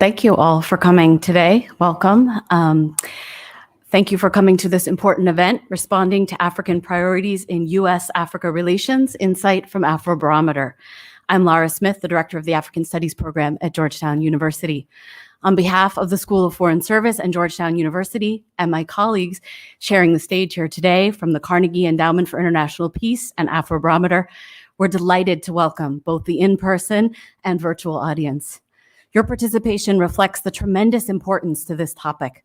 Thank you all for coming today. Welcome. Thank you for coming to this important event, Responding to African Priorities in U.S. Africa Relations, Insight from Afrobarometer. I'm Lara Smith, the Director of the African Studies Program at Georgetown University. On behalf of the School of Foreign Service and Georgetown University and my colleagues sharing the stage here today from the Carnegie Endowment for International Peace and Afrobarometer, we're delighted to welcome both the in-person and virtual audience. Your participation reflects the tremendous importance to this topic.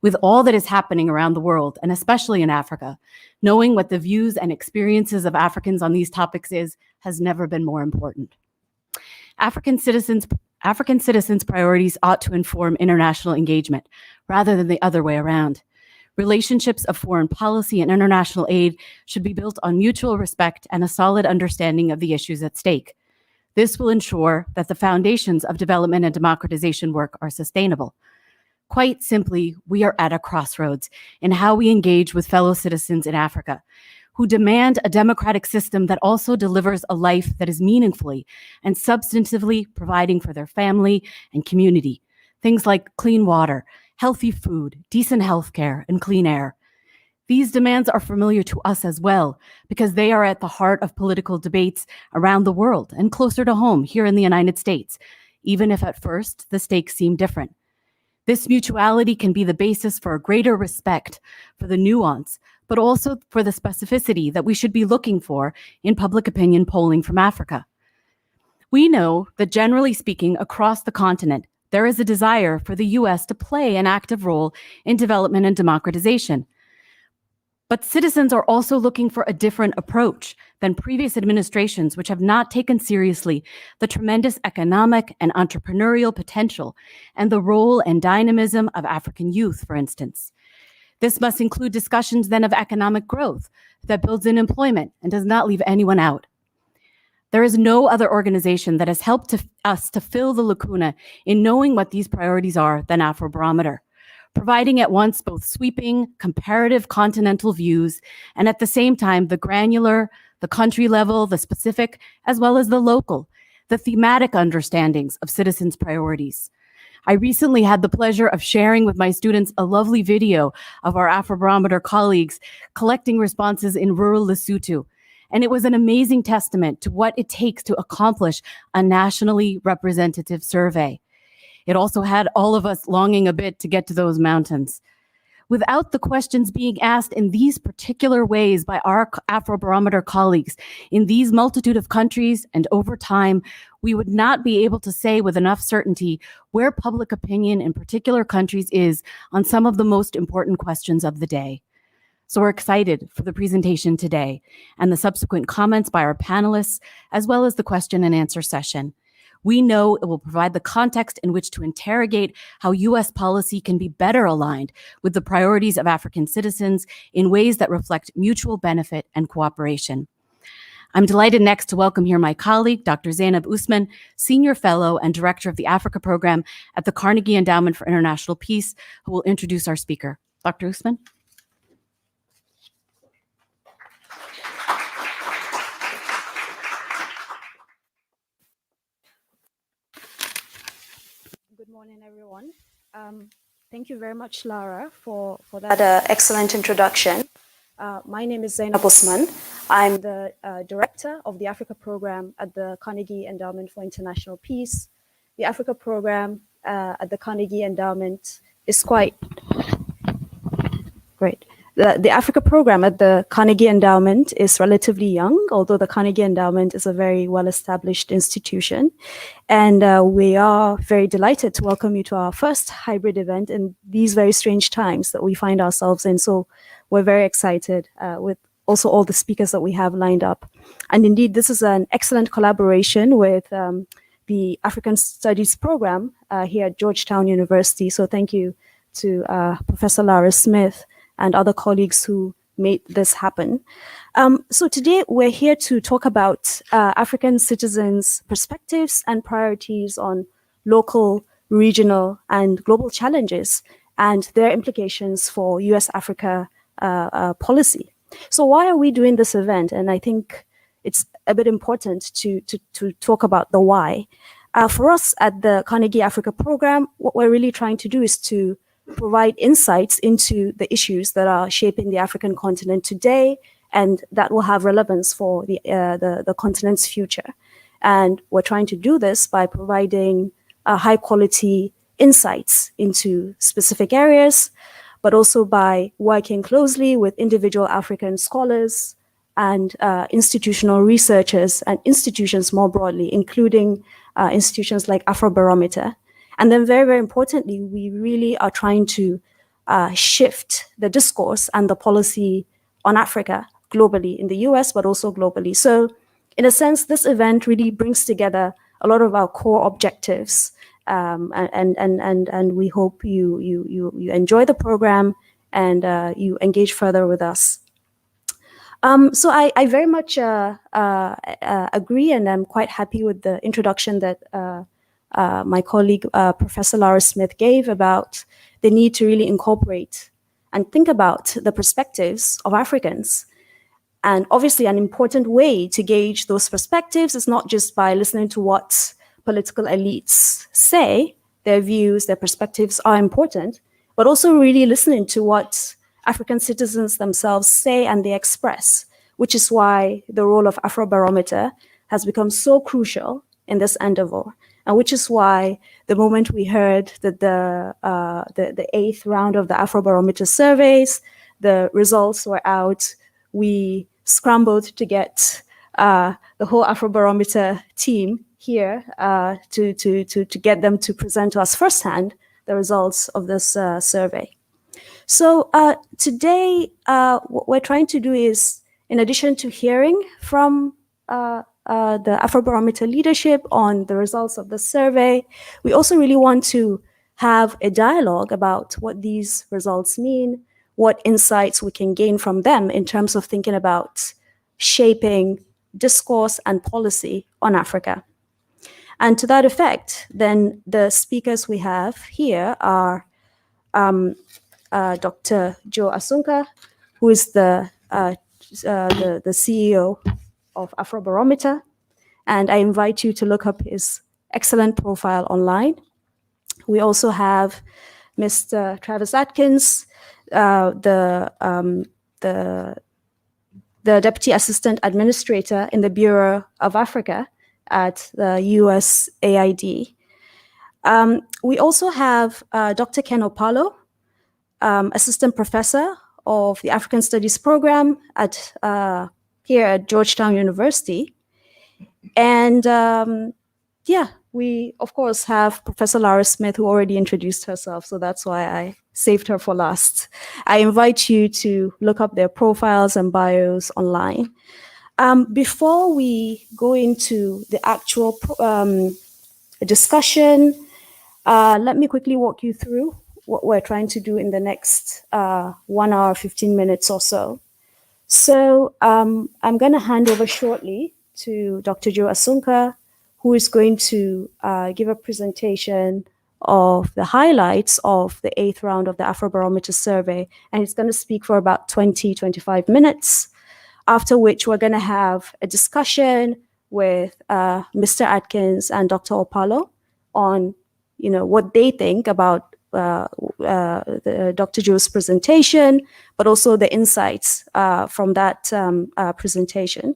With all that is happening around the world, and especially in Africa, knowing what the views and experiences of Africans on these topics has never been more important. African citizens' priorities ought to inform international engagement rather than the other way around. Relationships of foreign policy and international aid should be built on mutual respect and a solid understanding of the issues at stake. This will ensure that the foundations of development and democratization work are sustainable. Quite simply, we are at a crossroads in how we engage with fellow citizens in Africa, who demand a democratic system that also delivers a life that is meaningfully and substantively providing for their family and community. Things like clean water, healthy food, decent healthcare, and clean air. These demands are familiar to us as well, because they are at the heart of political debates around the world and closer to home here in the United States, even if at first the stakes seem different. This mutuality can be the basis for a greater respect for the nuance, but also for the specificity that we should be looking for in public opinion polling from Africa. We know that generally speaking, across the continent, there is a desire for the US to play an active role in development and democratization. But citizens are also looking for a different approach than previous administrations, which have not taken seriously the tremendous economic and entrepreneurial potential and the role and dynamism of African youth, for instance. This must include discussions then of economic growth that builds in employment and does not leave anyone out. There is no other organization that has helped us to fill the lacuna in knowing what these priorities are than Afrobarometer, providing at once both sweeping, comparative continental views, and at the same time, the granular, the country level, the specific, as well as the local, the thematic understandings of citizens' priorities. I recently had the pleasure of sharing with my students a lovely video of our Afrobarometer colleagues collecting responses in rural Lesotho, and it was an amazing testament to what it takes to accomplish a nationally representative survey. It also had all of us longing a bit to get to those mountains. Without the questions being asked in these particular ways by our Afrobarometer colleagues in these multitude of countries and over time, we would not be able to say with enough certainty where public opinion in particular countries is on some of the most important questions of the day. So we're excited for the presentation today and the subsequent comments by our panelists, as well as the question and answer session. We know it will provide the context in which to interrogate how U.S. policy can be better aligned with the priorities of African citizens in ways that reflect mutual benefit and cooperation. I'm delighted next to welcome here my colleague, Dr. Zainab Usman, Senior Fellow and Director of the Africa Program at the Carnegie Endowment for International Peace, who will introduce our speaker. Dr. Usman. Good morning, everyone. Thank you very much, Lara, for that excellent introduction. My name is Zainab Usman. I'm the Director of the Africa Program at the Carnegie Endowment for International Peace. The Africa Program at the Carnegie Endowment is quite great. The Africa Program at the Carnegie Endowment is relatively young, although the Carnegie Endowment is a very well-established institution. And we are very delighted to welcome you to our first hybrid event in these very strange times that we find ourselves in. So we're very excited with also all the speakers that we have lined up. And indeed, this is an excellent collaboration with the African Studies Program here at Georgetown University. So thank you to Professor Lara Smith and other colleagues who made this happen. So today we're here to talk about African citizens' perspectives and priorities on local, regional, and global challenges and their implications for U.S. Africa policy. So why are we doing this event? And I think it's a bit important to talk about the why. For us at the Carnegie Africa Program, what we're really trying to do is to provide insights into the issues that are shaping the African continent today and that will have relevance for the continent's future. And we're trying to do this by providing high quality insights into specific areas, but also by working closely with individual African scholars and institutional researchers and institutions more broadly, including institutions like Afrobarometer. And then very, very importantly, we really are trying to shift the discourse and the policy on Africa globally in the US, but also globally. So in a sense, this event really brings together a lot of our core objectives. And we hope you enjoy the program and you engage further with us. So I very much agree, and I'm quite happy with the introduction that my colleague, Professor Lara Smith, gave about the need to really incorporate and think about the perspectives of Africans. And obviously, an important way to gauge those perspectives is not just by listening to what political elites say, their views, their perspectives are important, but also really listening to what African citizens themselves say and they express, which is why the role of Afrobarometer has become so crucial in this endeavor, and which is why the moment we heard that the 8th round of the Afrobarometer surveys, the results were out, we scrambled to get the whole Afrobarometer team here to get them to present to us firsthand the results of this survey. So today, what we're trying to do is, in addition to hearing from the Afrobarometer leadership on the results of the survey, we also really want to have a dialogue about what these results mean, what insights we can gain from them in terms of thinking about shaping discourse and policy on Africa. And to that effect, then the speakers we have here are Dr. Joe Asunka, who is the CEO of Afrobarometer. And I invite you to look up his excellent profile online. We also have Mr. Travis Adkins, the Deputy Assistant Administrator in the Bureau of Africa at the USAID. We also have Dr. Ken Opalo, Assistant Professor of the African Studies Program at here at Georgetown University. And yeah, we of course have Professor Lara Smith, who already introduced herself, so that's why I saved her for last. I invite you to look up their profiles and bios online. Before we go into the actual discussion, let me quickly walk you through what we're trying to do in the next 1 hour, 15 minutes or so. So I'm going to hand over shortly to Dr. Joe Asunka, who is going to give a presentation of the highlights of the 8th round of the Afrobarometer survey. And he's going to speak for about 20, 25 minutes, after which we're going to have a discussion with Mr. Atkins and Dr. Opalo on, what they think about Dr. Joe's presentation, but also the insights from that presentation.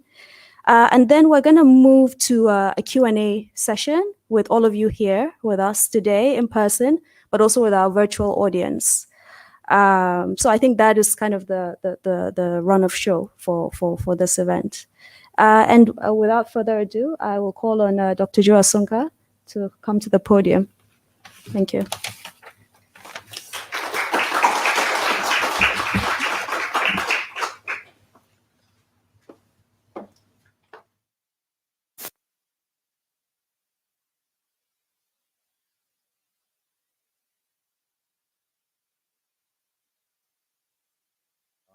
And then we're going to move to a Q&A session with all of you here with us today in person, but also with our virtual audience. So I think that is kind of the run of show for this event. And without further ado, I will call on Dr. Joe Asunka to come to the podium. Thank you.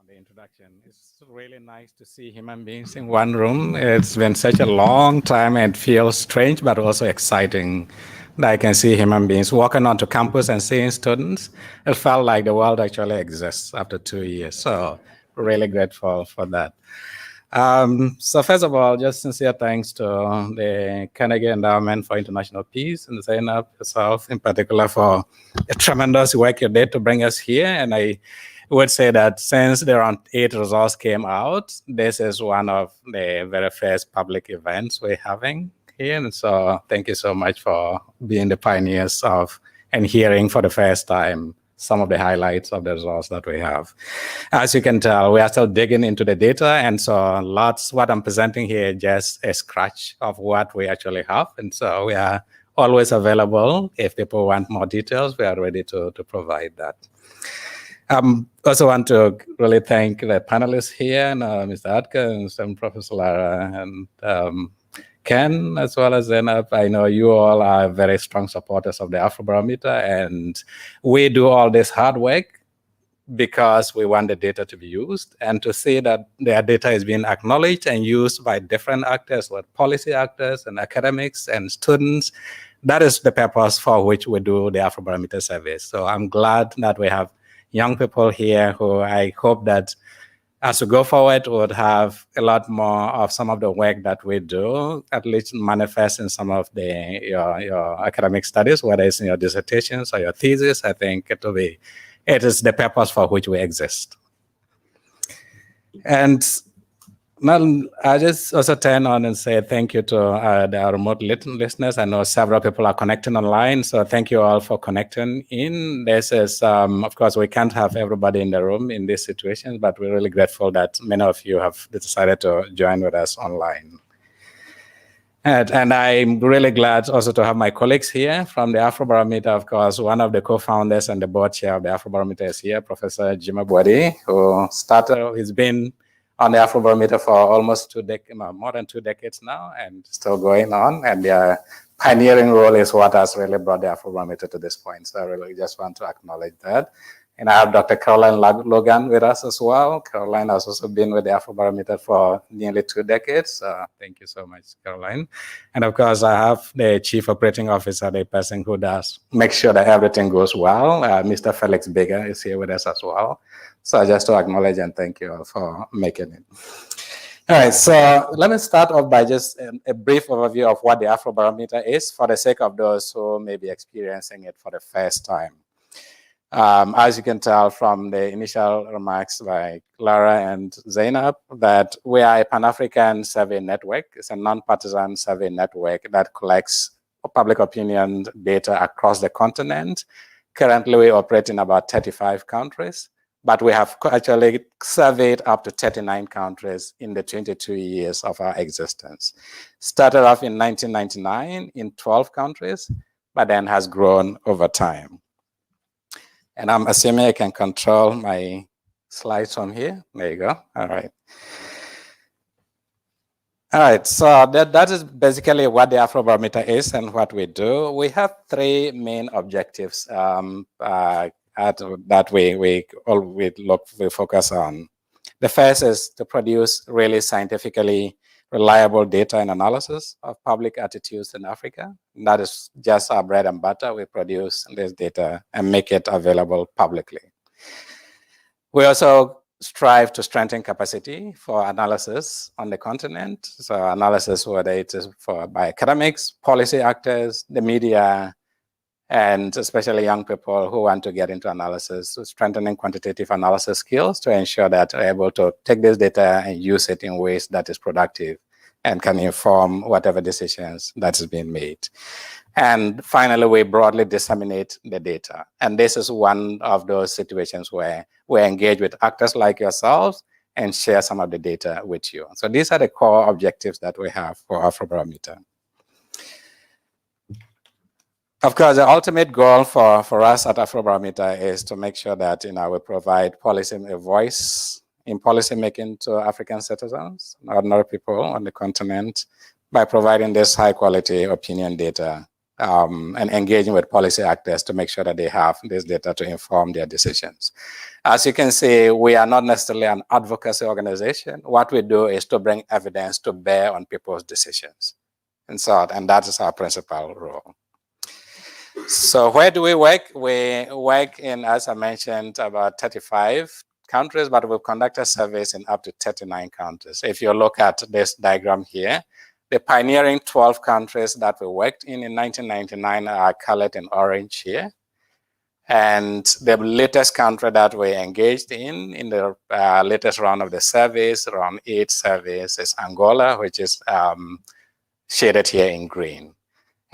The introduction. It's really nice to see human beings in one room. It's been such a long time and feels strange, but also exciting that I can see human beings walking onto campus and seeing students. It felt like the world actually exists after 2 years. So really grateful for that. So first of all, just sincere thanks to the Carnegie Endowment for International Peace and Zainab yourself in particular for the tremendous work you did to bring us here. And I would say that since the round 8 results came out, this is one of the very first public events we're having here. And so thank you so much for being the pioneers of and hearing for the first time some of the highlights of the results that we have. As you can tell, we are still digging into the data, and so what I'm presenting here is just a scratch of what we actually have. And so we are always available. If people want more details, we are ready to provide that. Also want to really thank the panelists here, and, Mr. Atkins and Professor Lara, and Ken, as well as Zainab. I know you all are very strong supporters of the Afrobarometer, and we do all this hard work because we want the data to be used and to see that their data is being acknowledged and used by different actors, like policy actors and academics and students. That is the purpose for which we do the Afrobarometer surveys. So I'm glad that we have young people here who I hope that as we go forward, we would have a lot more of some of the work that we do, at least manifest in some of your academic studies, whether it's in your dissertations or your thesis. I think it is the purpose for which we exist. And now I just also turn on and say thank you to the remote listeners. I know several people are connecting online, so thank you all for connecting in. This is, of course, we can't have everybody in the room in this situation, but we're really grateful that many of you have decided to join with us online. And I'm really glad also to have my colleagues here from the Afrobarometer. Of course, one of the co-founders and the board chair of the Afrobarometer is here, Professor Jima Bwadi, he's been on the Afrobarometer for almost more than 2 decades now, and still going on. And their pioneering role is what has really brought the Afrobarometer to this point. So I really just want to acknowledge that. And I have Dr. Caroline Logan with us as well. Caroline has also been with the Afrobarometer for nearly 2 decades. Thank you so much, Caroline. And of course, I have the Chief Operating Officer, the person who does make sure that everything goes well. Mr. Felix Bigger is here with us as well. So just to acknowledge and thank you all for making it. All right, so let me start off by just a brief overview of what the Afrobarometer is for the sake of those who may be experiencing it for the first time. As you can tell from the initial remarks by Lara and Zainab, that we are a Pan-African survey network. It's a non-partisan survey network that collects public opinion data across the continent. Currently, we operate in about 35 countries, but we have actually surveyed up to 39 countries in the 22 years of our existence. Started off in 1999 in 12 countries, but then has grown over time. And I'm assuming I can control my slides from here. There you go. All right. All right, so that is basically what the Afrobarometer is and what we do. We have 3 main objectives that we focus on. The first is to produce really scientifically reliable data and analysis of public attitudes in Africa. That is just our bread and butter. We produce this data and make it available publicly. We also strive to strengthen capacity for analysis on the continent. So analysis, whether it is by academics, policy actors, the media, and especially young people who want to get into analysis, so strengthening quantitative analysis skills to ensure that they're able to take this data and use it in ways that is productive and can inform whatever decisions that is being made. And finally, we broadly disseminate the data. And this is one of those situations where we engage with actors like yourselves and share some of the data with you. So these are the core objectives that we have for Afrobarometer. Of course, the ultimate goal for us at Afrobarometer is to make sure that we provide a voice in policymaking to African citizens, ordinary people on the continent, by providing this high-quality opinion data and engaging with policy actors to make sure that they have this data to inform their decisions. As you can see, we are not necessarily an advocacy organization. What we do is to bring evidence to bear on people's decisions. And that is our principal role. So where do we work? We work in, as I mentioned, about 35 countries, but we've conducted surveys in up to 39 countries. If you look at this diagram here, the pioneering 12 countries that we worked in 1999 are colored in orange here. And the latest country that we engaged in the latest round of the surveys, round 8 surveys, is Angola, which is shaded here in green.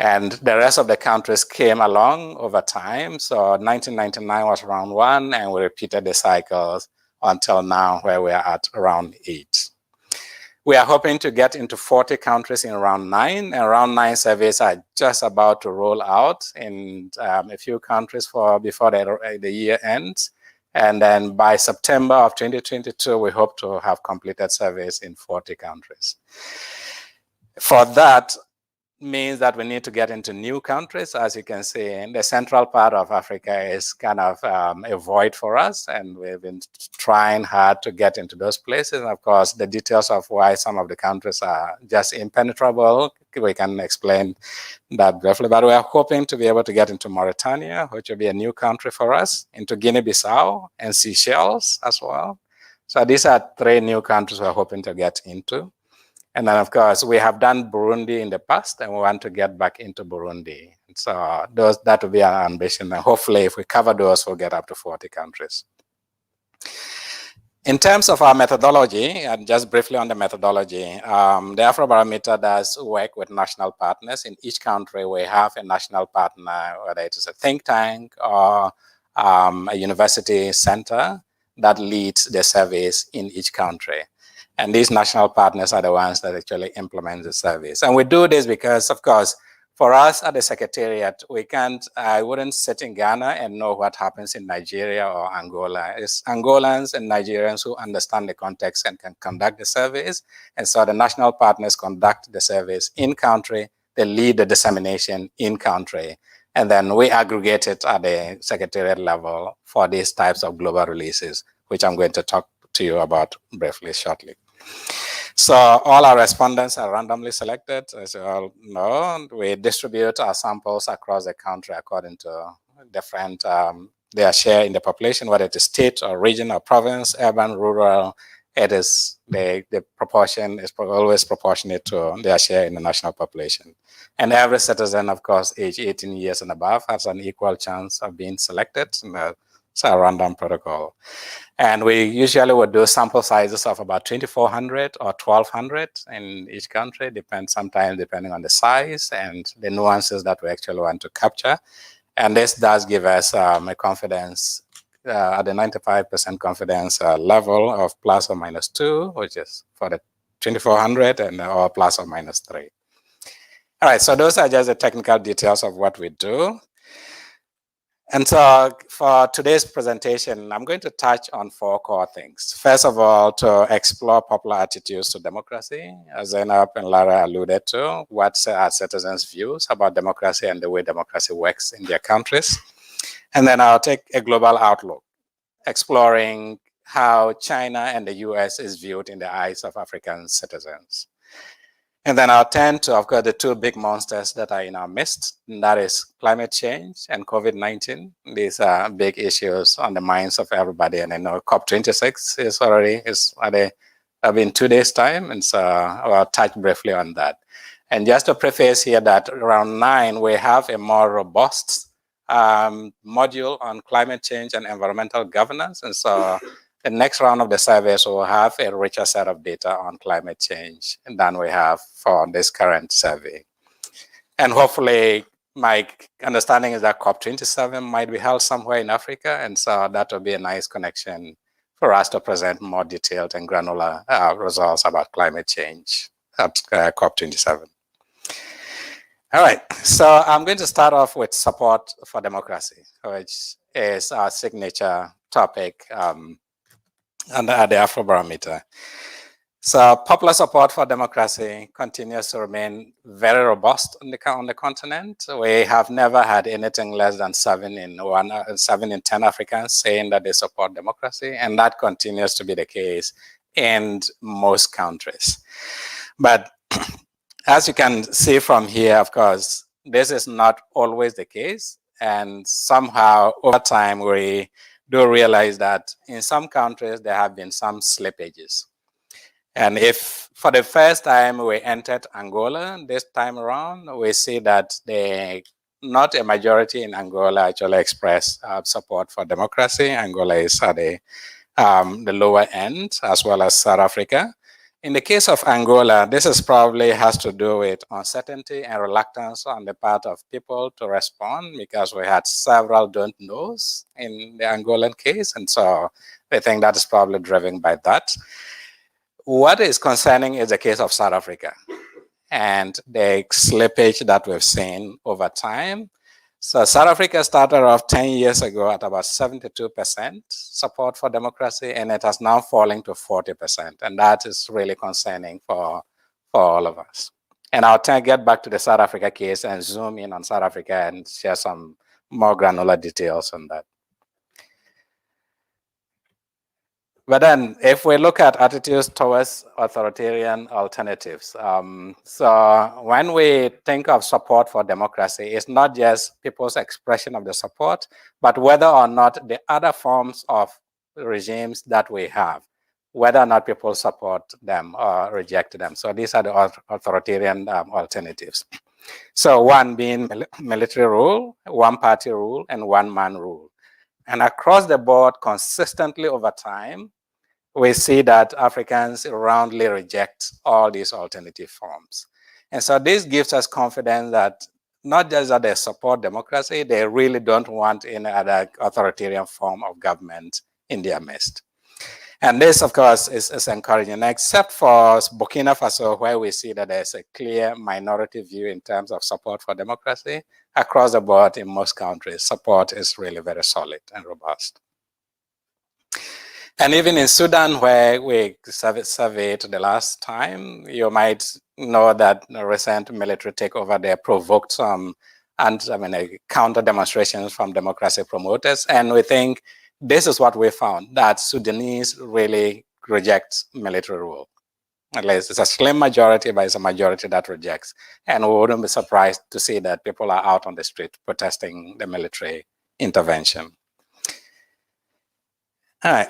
And the rest of the countries came along over time. So 1999 was round 1, and we repeated the cycles until now, where we are at round 8. We are hoping to get into 40 countries in round 9, and round 9 surveys are just about to roll out in a few countries before the year ends. And then by September of 2022, we hope to have completed surveys in 40 countries. For that, means that we need to get into new countries. As you can see, in the central part of Africa is kind of a void for us, and we've been trying hard to get into those places. And of course, the details of why some of the countries are just impenetrable, we can explain that briefly, but we are hoping to be able to get into Mauritania, which will be a new country for us, into Guinea-Bissau and Seychelles as well. So these are 3 new countries we're hoping to get into. And then, of course, we have done Burundi in the past, and we want to get back into Burundi. So that will be our ambition. And hopefully, if we cover those, we'll get up to 40 countries. In terms of our methodology, and just briefly on the methodology, the Afrobarometer does work with national partners. In each country, we have a national partner, whether it is a think tank or a university center that leads the surveys in each country. And these national partners are the ones that actually implement the surveys. And we do this because, of course, for us at the Secretariat, I wouldn't sit in Ghana and know what happens in Nigeria or Angola. It's Angolans and Nigerians who understand the context and can conduct the surveys. And so the national partners conduct the surveys in country, they lead the dissemination in country. And then we aggregate it at the Secretariat level for these types of global releases, which I'm going to talk to you about briefly shortly. So all our respondents are randomly selected. As you all know, we distribute our samples across the country according to different, their share in the population, whether it is state or region or province, urban, rural. It is the proportion is always proportionate to their share in the national population. And every citizen, of course, age 18 years and above, has an equal chance of being selected. It's a random protocol. And we usually would do sample sizes of about 2,400 or 1,200 in each country, sometimes depending on the size and the nuances that we actually want to capture. And this does give us a confidence at the 95% confidence level of plus or minus 2, which is for the 2,400, and or plus or minus 3. All right, so those are just the technical details of what we do. And so for today's presentation, I'm going to touch on 4 core things. First of all, to explore popular attitudes to democracy, as Zainab and Lara alluded to, what are citizens' views about democracy and the way democracy works in their countries. And then I'll take a global outlook, exploring how China and the US is viewed in the eyes of African citizens. And then I'll turn to, of course, the 2 big monsters that are in our midst, and that is climate change and COVID-19. These are big issues on the minds of everybody. And I know COP26 have been 2 days' time, and so I'll touch briefly on that. And just to preface here that around 9, we have a more robust module on climate change and environmental governance. And so the next round of the surveys will have a richer set of data on climate change than we have for this current survey. And hopefully, my understanding is that COP27 might be held somewhere in Africa, and so that will be a nice connection for us to present more detailed and granular results about climate change at COP27. All right, so I'm going to start off with support for democracy, which is our signature topic under the Afrobarometer. So popular support for democracy continues to remain very robust on the continent. We have never had anything less than 7 in 10 Africans saying that they support democracy, and that continues to be the case in most countries. But as you can see from here, of course, this is not always the case, and somehow over time we do realize that in some countries there have been some slippages. And if for the first time we entered Angola this time around, we see that not a majority in Angola actually express support for democracy. Angola is at the lower end, as well as South Africa. In the case of Angola, this is probably has to do with uncertainty and reluctance on the part of people to respond, because we had several don't knows in the Angolan case. And so I think that is probably driven by that. What is concerning is the case of South Africa and the slippage that we've seen over time. So South Africa started off 10 years ago at about 72% support for democracy, and it has now fallen to 40%. And that is really concerning for all of us. And I'll get back to the South Africa case and zoom in on South Africa and share some more granular details on that. But then if we look at attitudes towards authoritarian alternatives, so when we think of support for democracy, it's not just people's expression of the support, but whether or not the other forms of regimes that we have, whether or not people support them or reject them. So these are the authoritarian alternatives. So one being military rule, one-party rule, and one-man rule. And across the board, consistently over time, we see that Africans roundly reject all these alternative forms. And so this gives us confidence that not just that they support democracy, they really don't want any other authoritarian form of government in their midst. And this, of course, is encouraging, except for Burkina Faso, where we see that there's a clear minority view in terms of support for democracy. Across the board in most countries, support is really very solid and robust. And even in Sudan, where we surveyed the last time, you might know that the recent military takeover there provoked some counter demonstrations from democracy promoters. And we think this is what we found, that Sudanese really reject military rule. At least it's a slim majority, but it's a majority that rejects. And we wouldn't be surprised to see that people are out on the street protesting the military intervention. All right.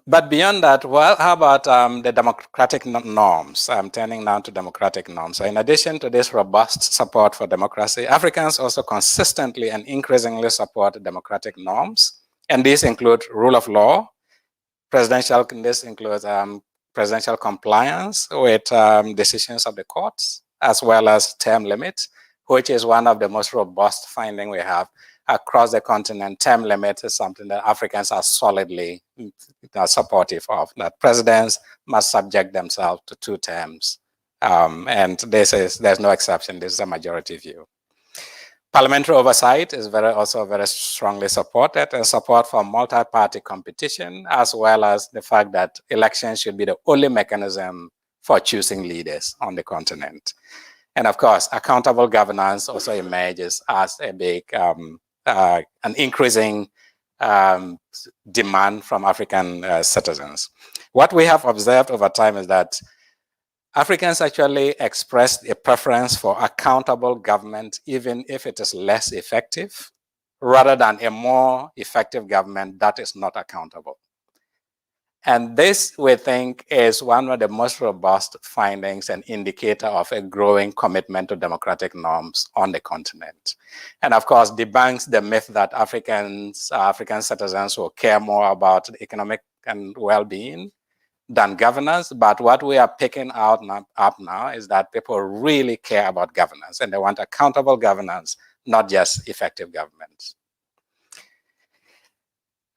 But beyond that, well, how about the democratic norms? I'm turning now to democratic norms. So in addition to this robust support for democracy, Africans also consistently and increasingly support democratic norms. And these include rule of law, this includes presidential compliance with decisions of the courts, as well as term limits, which is one of the most robust findings we have across the continent. Term limits is something that Africans are solidly supportive of, that presidents must subject themselves to 2 terms. And there's no exception. This is a majority view. Parliamentary oversight is also very strongly supported, and support for multi-party competition, as well as the fact that elections should be the only mechanism for choosing leaders on the continent. And of course, accountable governance also emerges as a big an increasing demand from African citizens. What we have observed over time is that Africans actually expressed a preference for accountable government, even if it is less effective, rather than a more effective government that is not accountable. And this, we think, is one of the most robust findings and indicator of a growing commitment to democratic norms on the continent. And of course, debunks the myth that African citizens will care more about economic and well-being than governance. But what we are picking up now is that people really care about governance, and they want accountable governance, not just effective governments.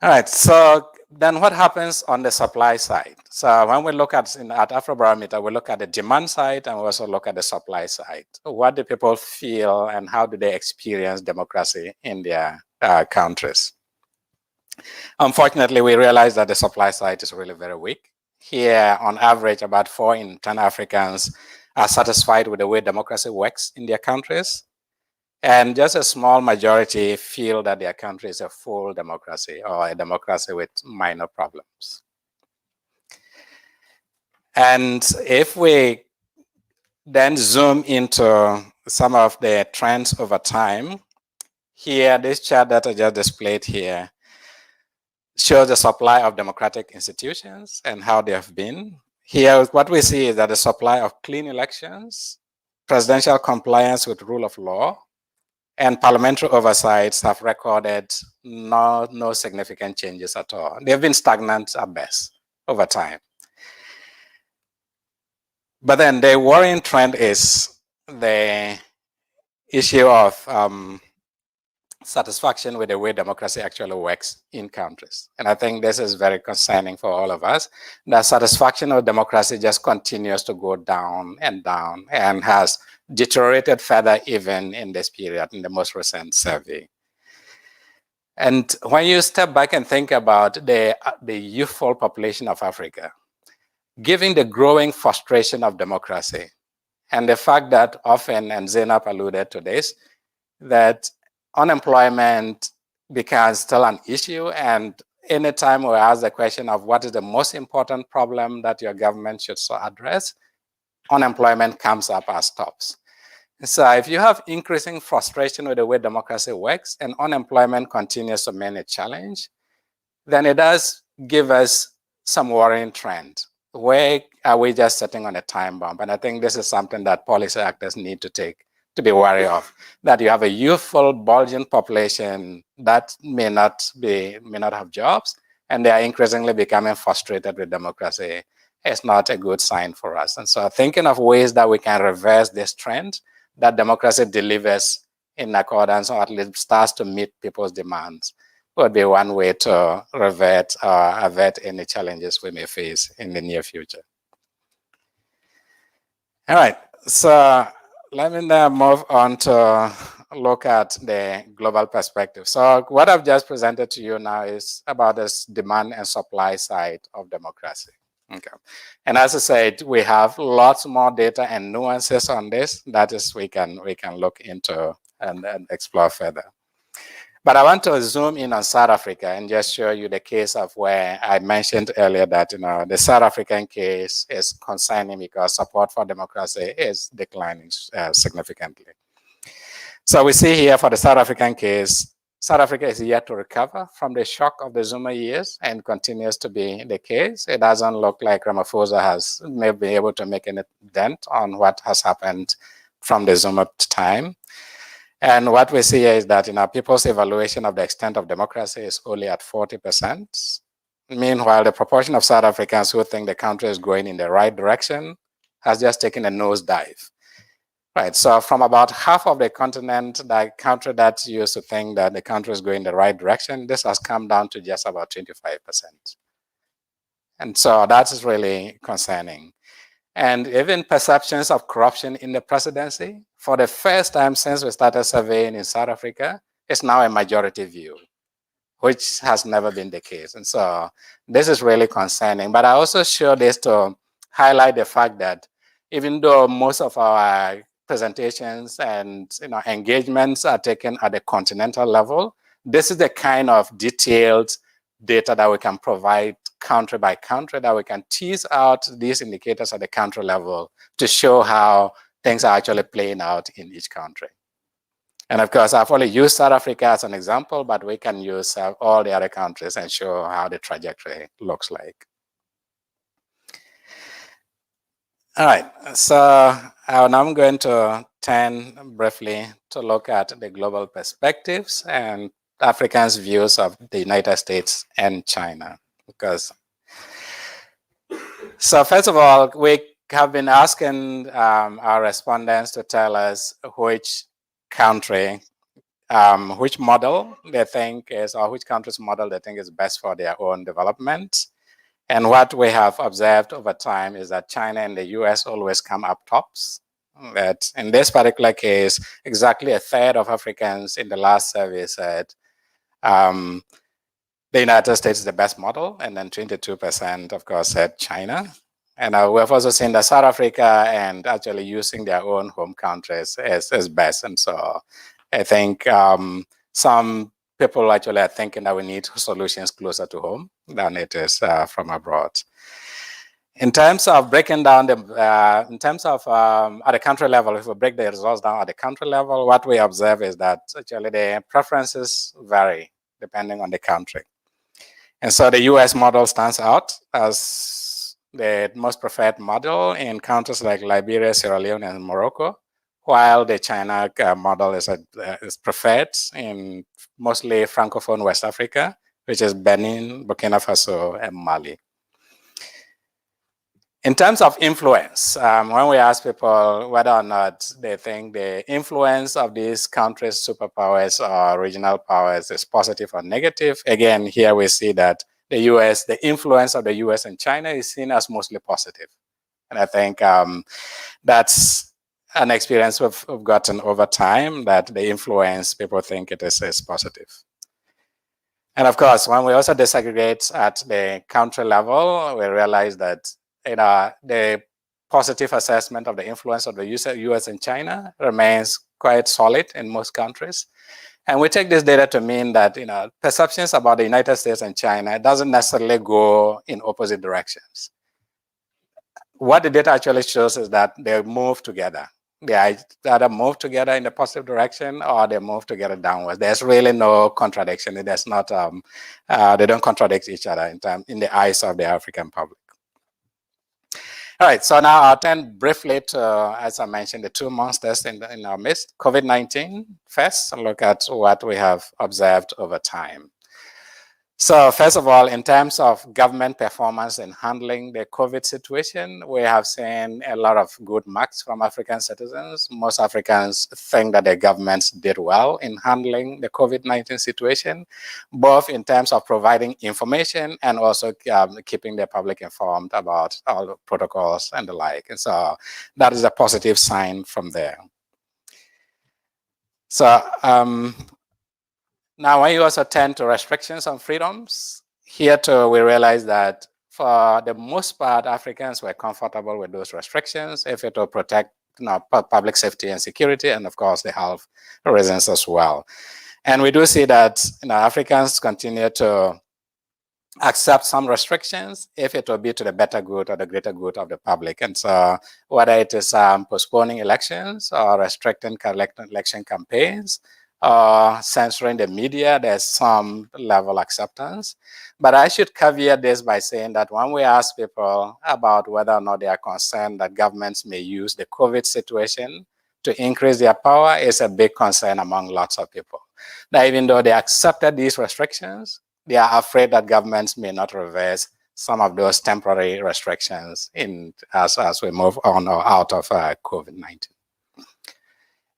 All right, so then what happens on the supply side? So when we look at Afrobarometer, we look at the demand side and we also look at the supply side. What do people feel and how do they experience democracy in their countries? Unfortunately, we realize that the supply side is really very weak. Here, on average, about 4 in 10 Africans are satisfied with the way democracy works in their countries. And just a small majority feel that their country is a full democracy or a democracy with minor problems. And if we then zoom into some of the trends over time, here, this chart that I just displayed here shows the supply of democratic institutions and how they have been. Here, what we see is that the supply of clean elections, presidential compliance with rule of law, and parliamentary oversights have recorded no significant changes at all. They've been stagnant at best over time. But then the worrying trend is the issue of satisfaction with the way democracy actually works in countries. And I think this is very concerning for all of us. The satisfaction of democracy just continues to go down and has deteriorated further even in this period, in the most recent survey. And when you step back and think about the youthful population of Africa, given the growing frustration of democracy, and the fact that often, and Zainab alluded to this, that unemployment becomes still an issue, and anytime we ask the question of what is the most important problem that your government should address, unemployment comes up as tops. So if you have increasing frustration with the way democracy works and unemployment continues to remain a challenge, then it does give us some worrying trend. Where are we just sitting on a time bomb? And I think this is something that policy actors need to be wary of, that you have a youthful, bulging population that may not have jobs, and they are increasingly becoming frustrated with democracy. It's not a good sign for us. And so thinking of ways that we can reverse this trend, that democracy delivers in accordance, or at least starts to meet people's demands, would be one way to avert any challenges we may face in the near future. All right, so let me now move on to look at the global perspective. So what I've just presented to you now is about this demand and supply side of democracy. Okay, and as I said, we have lots more data and nuances on this. That is, we can look into and explore further. But I want to zoom in on South Africa and just show you the case of where I mentioned earlier that the South African case is concerning because support for democracy is declining significantly. So we see here for the South African case, South Africa is yet to recover from the shock of the Zuma years and continues to be the case. It doesn't look like Ramaphosa has maybe been able to make any dent on what has happened from the Zuma time. And what we see is that people's evaluation of the extent of democracy is only at 40%. Meanwhile, the proportion of South Africans who think the country is going in the right direction has just taken a nosedive. Right, so from about half of the continent, the country that used to think that the country is going in the right direction, this has come down to just about 25%. And so that is really concerning. And even perceptions of corruption in the presidency, for the first time since we started surveying in South Africa, is now a majority view, which has never been the case. And so this is really concerning. But I also show this to highlight the fact that even though most of our presentations and engagements are taken at the continental level, this is the kind of detailed data that we can provide country by country, that we can tease out these indicators at the country level to show how things are actually playing out in each country. And of course, I've only used South Africa as an example, but we can use all the other countries and show how the trajectory looks like. All right, so I'm going to turn briefly to look at the global perspectives and Africans' views of the United States and China. So first of all, we have been asking our respondents to tell us which country, which model they think is, or which country's model they think is best for their own development. And what we have observed over time is that China and the US always come up tops. That in this particular case, exactly a third of Africans in the last survey said the United States is the best model, and then 22%, of course, said China. And we've also seen that South Africa and actually using their own home countries is best. And so I think some people actually are thinking that we need solutions closer to home than it is from abroad. In terms of breaking down at the country level, if we break the results down at the country level, what we observe is that actually the preferences vary depending on the country. And so the US model stands out as the most preferred model in countries like Liberia, Sierra Leone, and Morocco, while the China model is preferred in mostly Francophone West Africa, which is Benin, Burkina Faso, and Mali. In terms of influence, when we ask people whether or not they think the influence of these countries' superpowers or regional powers is positive or negative, again, here we see that the influence of the US and China is seen as mostly positive. And I think that's an experience we've gotten over time, that the influence, people think it is positive. And of course, when we also disaggregate at the country level, we realize that the positive assessment of the influence of the US and China remains quite solid in most countries. And we take this data to mean that perceptions about the United States and China doesn't necessarily go in opposite directions. What the data actually shows is that they move together. They either move together in the positive direction or they move together downwards. There's really no contradiction. There's not. They don't contradict each other in the eyes of the African public. All right, so now I'll turn briefly to, as I mentioned, the two monsters in our midst. COVID-19 first, and look at what we have observed over time. So first of all, in terms of government performance in handling the COVID situation, we have seen a lot of good marks from African citizens. Most Africans think that their governments did well in handling the COVID-19 situation, both in terms of providing information and also keeping the public informed about all the protocols and the like. And so that is a positive sign from there. So, now, when you also turn to restrictions on freedoms, here too we realize that for the most part, Africans were comfortable with those restrictions if it will protect public safety and security, and of course the health reasons as well. And we do see that Africans continue to accept some restrictions if it will be to the better good or the greater good of the public. And so whether it is postponing elections or restricting election campaigns, censoring the media, there's some level of acceptance. But I should caveat this by saying that when we ask people about whether or not they are concerned that governments may use the COVID situation to increase their power, is a big concern among lots of people. That even though they accepted these restrictions, they are afraid that governments may not reverse some of those temporary restrictions as we move on or out of COVID-19.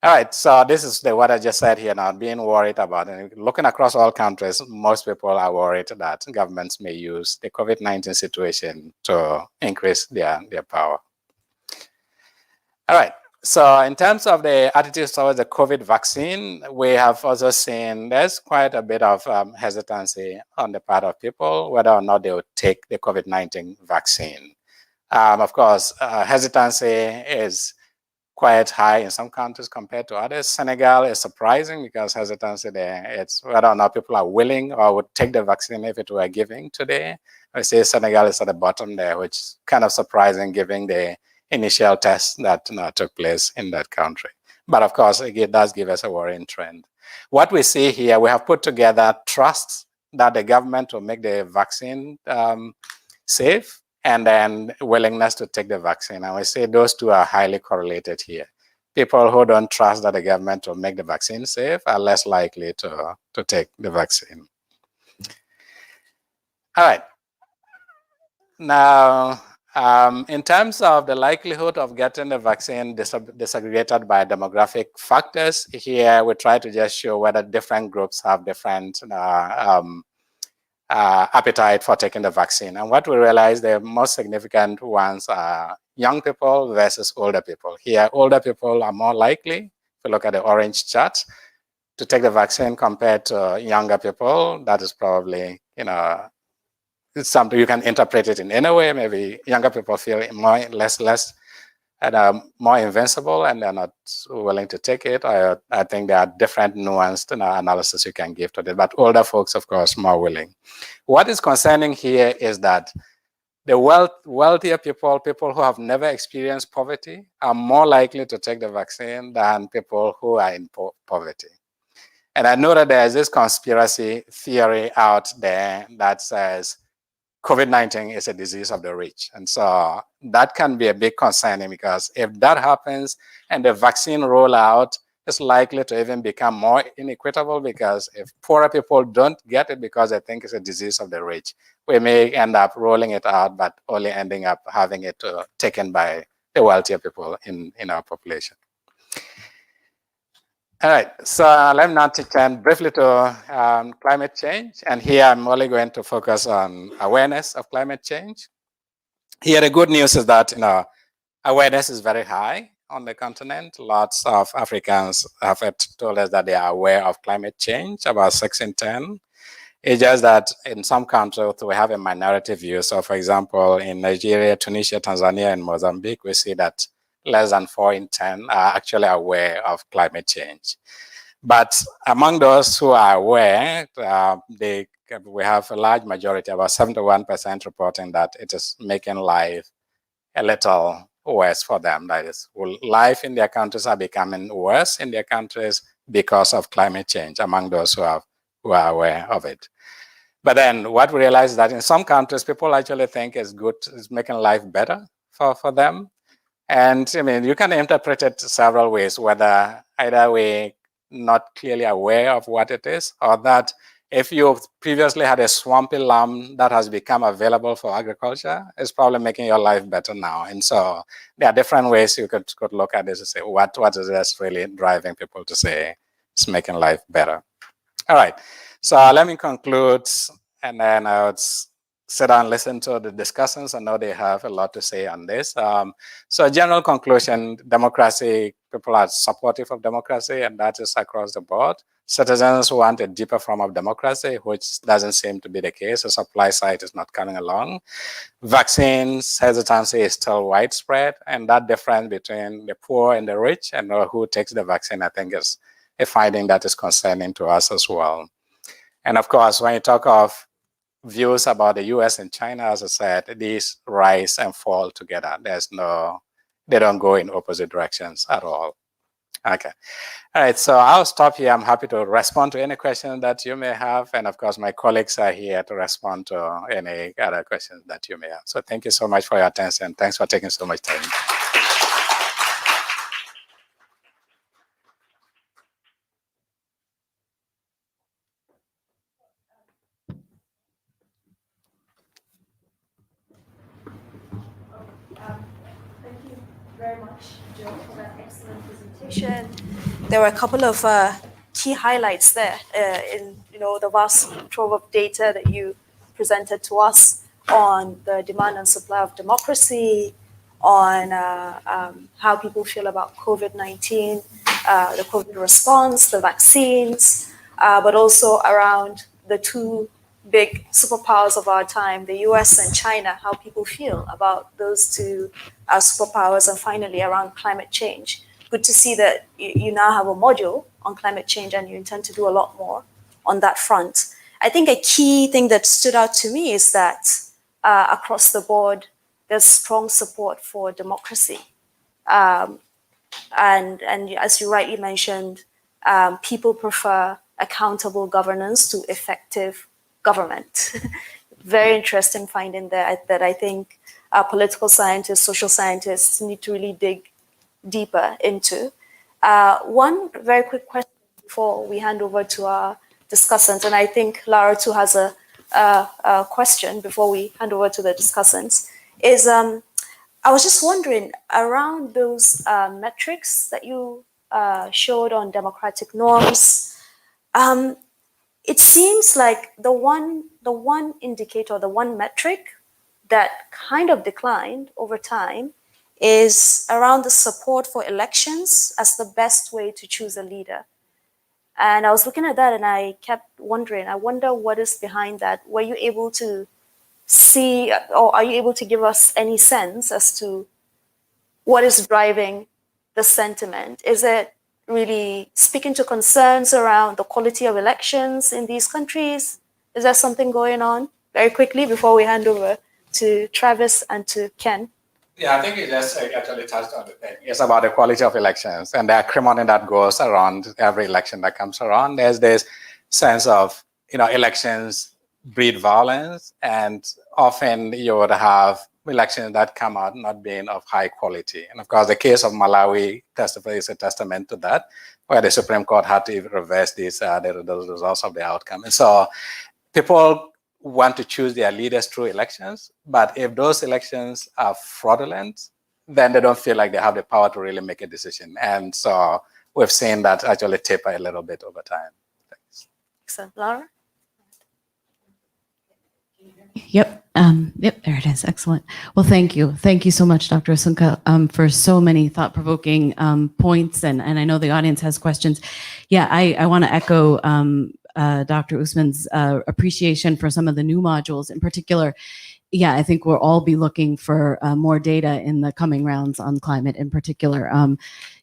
All right, so this is what I just said here now, being worried about, and looking across all countries, most people are worried that governments may use the COVID-19 situation to increase their power. All right, so in terms of the attitudes towards the COVID vaccine, we have also seen there's quite a bit of hesitancy on the part of people whether or not they would take the COVID-19 vaccine. Of course, hesitancy is quite high in some countries compared to others. Senegal is surprising because hesitancy there, it's whether or not people are willing or would take the vaccine if it were given today. I say Senegal is at the bottom there, which is kind of surprising given the initial tests that took place in that country. But of course, it does give us a worrying trend. What we see here, we have put together trust that the government will make the vaccine safe, and then willingness to take the vaccine. And we say those two are highly correlated here. People who don't trust that the government will make the vaccine safe are less likely to take the vaccine. All right. Now, in terms of the likelihood of getting the vaccine disaggregated by demographic factors, here we try to just show whether different groups have different appetite for taking the vaccine. And what we realize, the most significant ones are young people versus older people. Here, older people are more likely, if you look at the orange chart, to take the vaccine compared to younger people. That is probably, it's something you can interpret it in any way. Maybe younger people feel less more invincible and they're not willing to take it. I think there are different nuanced analysis you can give to it, but older folks, of course, more willing. What is concerning here is that the wealthier people who have never experienced poverty, are more likely to take the vaccine than people who are in poverty. And I know that there's this conspiracy theory out there that says COVID-19 is a disease of the rich. And so that can be a big concern, because if that happens and the vaccine rollout is likely to even become more inequitable, because if poorer people don't get it because they think it's a disease of the rich, we may end up rolling it out, but only ending up having it taken by the wealthier people in our population. All right, so let me now turn briefly to climate change. And here I'm only going to focus on awareness of climate change. Here the good news is that awareness is very high on the continent. Lots of Africans have told us that they are aware of climate change, about 6 in 10. It's just that in some countries we have a minority view. So for example, in Nigeria, Tunisia, Tanzania, and Mozambique, we see that less than 4 in 10 are actually aware of climate change. But among those who are aware, we have a large majority, about 71%, reporting that it is making life a little worse for them. That is, life in their countries are becoming worse in their countries because of climate change, among those who are aware of it. But then what we realize is that in some countries, people actually think it's making life better for them. And I mean, you can interpret it several ways, whether either way, not clearly aware of what it is, or that if you previously had a swampy land that has become available for agriculture, it's probably making your life better now. And so there are different ways you could look at this and say, what is this really driving people to say it's making life better? All right, so let me conclude, and then I would sit down and listen to the discussions. I know they have a lot to say on this. So general conclusion, democracy, people are supportive of democracy, and that is across the board. Citizens want a deeper form of democracy, which doesn't seem to be the case. The supply side is not coming along. Vaccines hesitancy is still widespread, and that difference between the poor and the rich and who takes the vaccine, I think, is a finding that is concerning to us as well. And of course, when you talk of views about the US and China, as I said, these rise and fall together. They don't go in opposite directions at all. Okay. All right, so I'll stop here. I'm happy to respond to any questions that you may have. And of course, my colleagues are here to respond to any other questions that you may have. So thank you so much for your attention. Thanks for taking so much time. Thank you very much, Joe, for that excellent presentation. There were a couple of key highlights there in the vast trove of data that you presented to us on the demand and supply of democracy, on how people feel about COVID-19, the COVID response, the vaccines, but also around the two big superpowers of our time, the US and China, how people feel about those two superpowers, and finally around climate change. Good to see that you now have a module on climate change and you intend to do a lot more on that front. I think a key thing that stood out to me is that across the board, there's strong support for democracy. And as you rightly mentioned, people prefer accountable governance to effective government. Very interesting finding there that I think political scientists, social scientists need to really dig deeper into. One very quick question before we hand over to our discussants, and I think Lara too has a question before we hand over to the discussants, is I was just wondering around those metrics that you showed on democratic norms. It seems like the one indicator, the one metric that kind of declined over time is around the support for elections as the best way to choose a leader. And I was looking at that and I kept wondering, I wonder what is behind that. Were you able to see, or are you able to give us any sense as to what is driving the sentiment? Is it really speaking to concerns around the quality of elections in these countries? Is there something going on? Very quickly before we hand over to Travis and to Ken. Yeah, I think you just actually touched on the thing. It's about the quality of elections and the acrimony that goes around every election that comes around. There's this sense of, elections breed violence, and often you would have elections that come out not being of high quality. And of course, the case of Malawi is a testament to that, where the Supreme Court had to reverse the results of the outcome. And so people want to choose their leaders through elections, but if those elections are fraudulent, then they don't feel like they have the power to really make a decision. And so we've seen that actually taper a little bit over time. Thanks. Excellent. Laura? Yep. Yep. There it is. Excellent. Well, thank you. Thank you so much, Dr. Asunka, for so many thought-provoking points. And I know the audience has questions. Yeah, I want to echo Dr. Usman's appreciation for some of the new modules in particular. Yeah, I think we'll all be looking for more data in the coming rounds on climate in particular.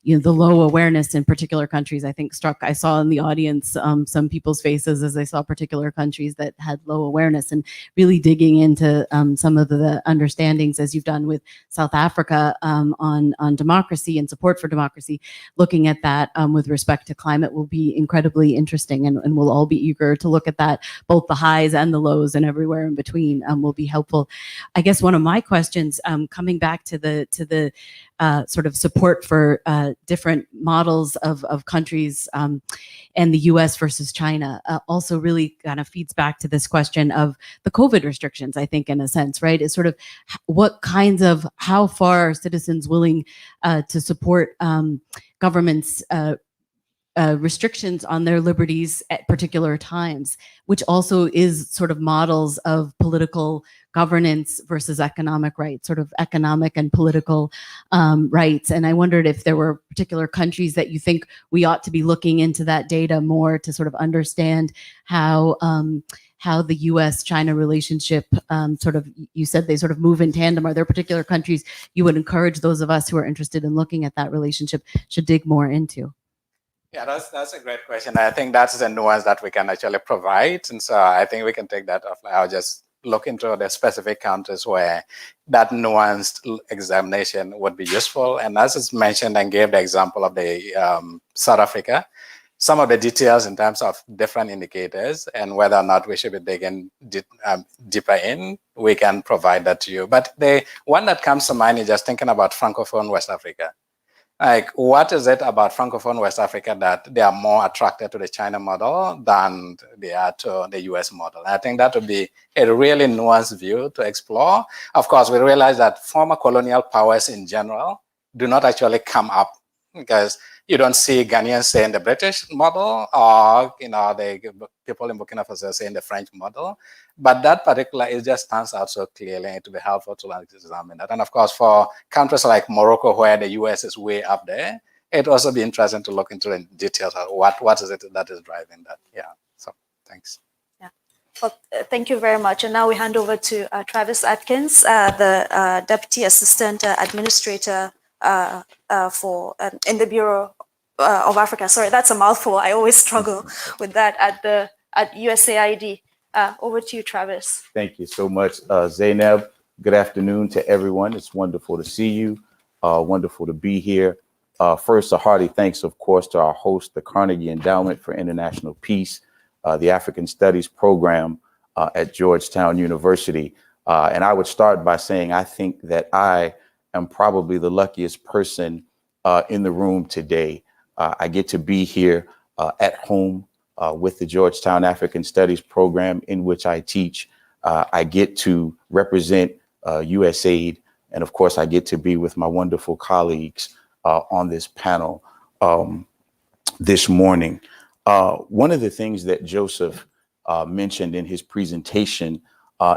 The low awareness in particular countries, I think I saw in the audience some people's faces as I saw particular countries that had low awareness, and really digging into some of the understandings, as you've done with South Africa on democracy and support for democracy. Looking at that with respect to climate will be incredibly interesting, and we'll all be eager to look at that. Both the highs and the lows and everywhere in between will be helpful. I guess one of my questions, coming back to the sort of support for different models of countries and the U.S. versus China, also really kind of feeds back to this question of the COVID restrictions, I think, in a sense, right? It's sort of how far are citizens willing to support governments' restrictions on their liberties at particular times, which also is sort of models of political governance versus economic rights, sort of economic and political rights. And I wondered if there were particular countries that you think we ought to be looking into that data more to sort of understand how the U.S.-China relationship you said they sort of move in tandem. Are there particular countries you would encourage those of us who are interested in looking at that relationship should dig more into? Yeah, that's a great question. I think that's the nuance that we can actually provide. And so I think we can take that offline. I'll just look into the specific countries where that nuanced examination would be useful. And as is mentioned and gave the example of the South Africa, some of the details in terms of different indicators and whether or not we should be digging deeper in, we can provide that to you. But the one that comes to mind is just thinking about Francophone West Africa. Like, what is it about Francophone West Africa that they are more attracted to the China model than they are to the US model? I think that would be a really nuanced view to explore. Of course, we realize that former colonial powers in general do not actually come up, because you don't see Ghanaians saying the British model, or the people in Burkina Faso saying the French model. But that particular, it just stands out so clearly, and to be helpful to examine that. And of course, for countries like Morocco, where the US is way up there, it'd also be interesting to look into the details of what is it that is driving that. Yeah, so thanks. Yeah, well, thank you very much. And now we hand over to Travis Adkins, the Deputy Assistant Administrator in the Bureau of Africa. Sorry, that's a mouthful. I always struggle with that at USAID. Over to you, Travis. Thank you so much, Zainab. Good afternoon to everyone. It's wonderful to see you. Wonderful to be here. First, a hearty thanks, of course, to our host, the Carnegie Endowment for International Peace, the African Studies Program at Georgetown University. And I would start by saying I think that I am probably the luckiest person in the room today. I get to be here at home with the Georgetown African Studies Program, in which I teach. I get to represent USAID, and of course, I get to be with my wonderful colleagues on this panel this morning. One of the things that Joseph mentioned in his presentation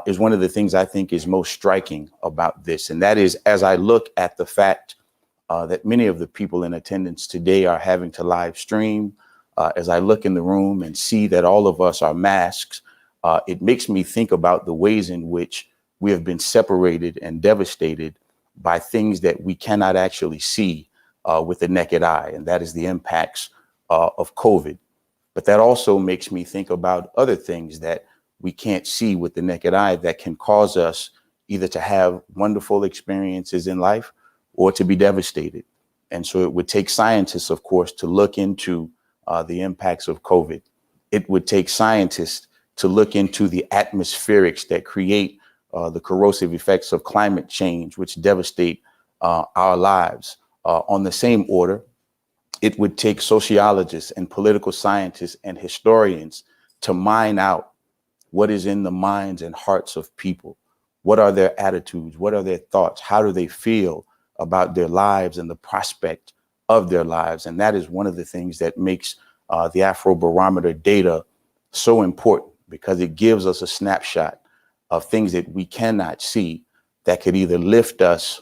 is one of the things I think is most striking about this, and that is, as I look at the fact that many of the people in attendance today are having to live stream, as I look in the room and see that all of us are masked, it makes me think about the ways in which we have been separated and devastated by things that we cannot actually see with the naked eye, and that is the impacts of COVID. But that also makes me think about other things that we can't see with the naked eye that can cause us either to have wonderful experiences in life or to be devastated. And so it would take scientists, of course, to look into the impacts of COVID. It would take scientists to look into the atmospherics that create the corrosive effects of climate change, which devastate our lives. On the same order, it would take sociologists and political scientists and historians to mine out what is in the minds and hearts of people. What are their attitudes? What are their thoughts? How do they feel about their lives and the prospect of their lives? And that is one of the things that makes the Afrobarometer data so important, because it gives us a snapshot of things that we cannot see that could either lift us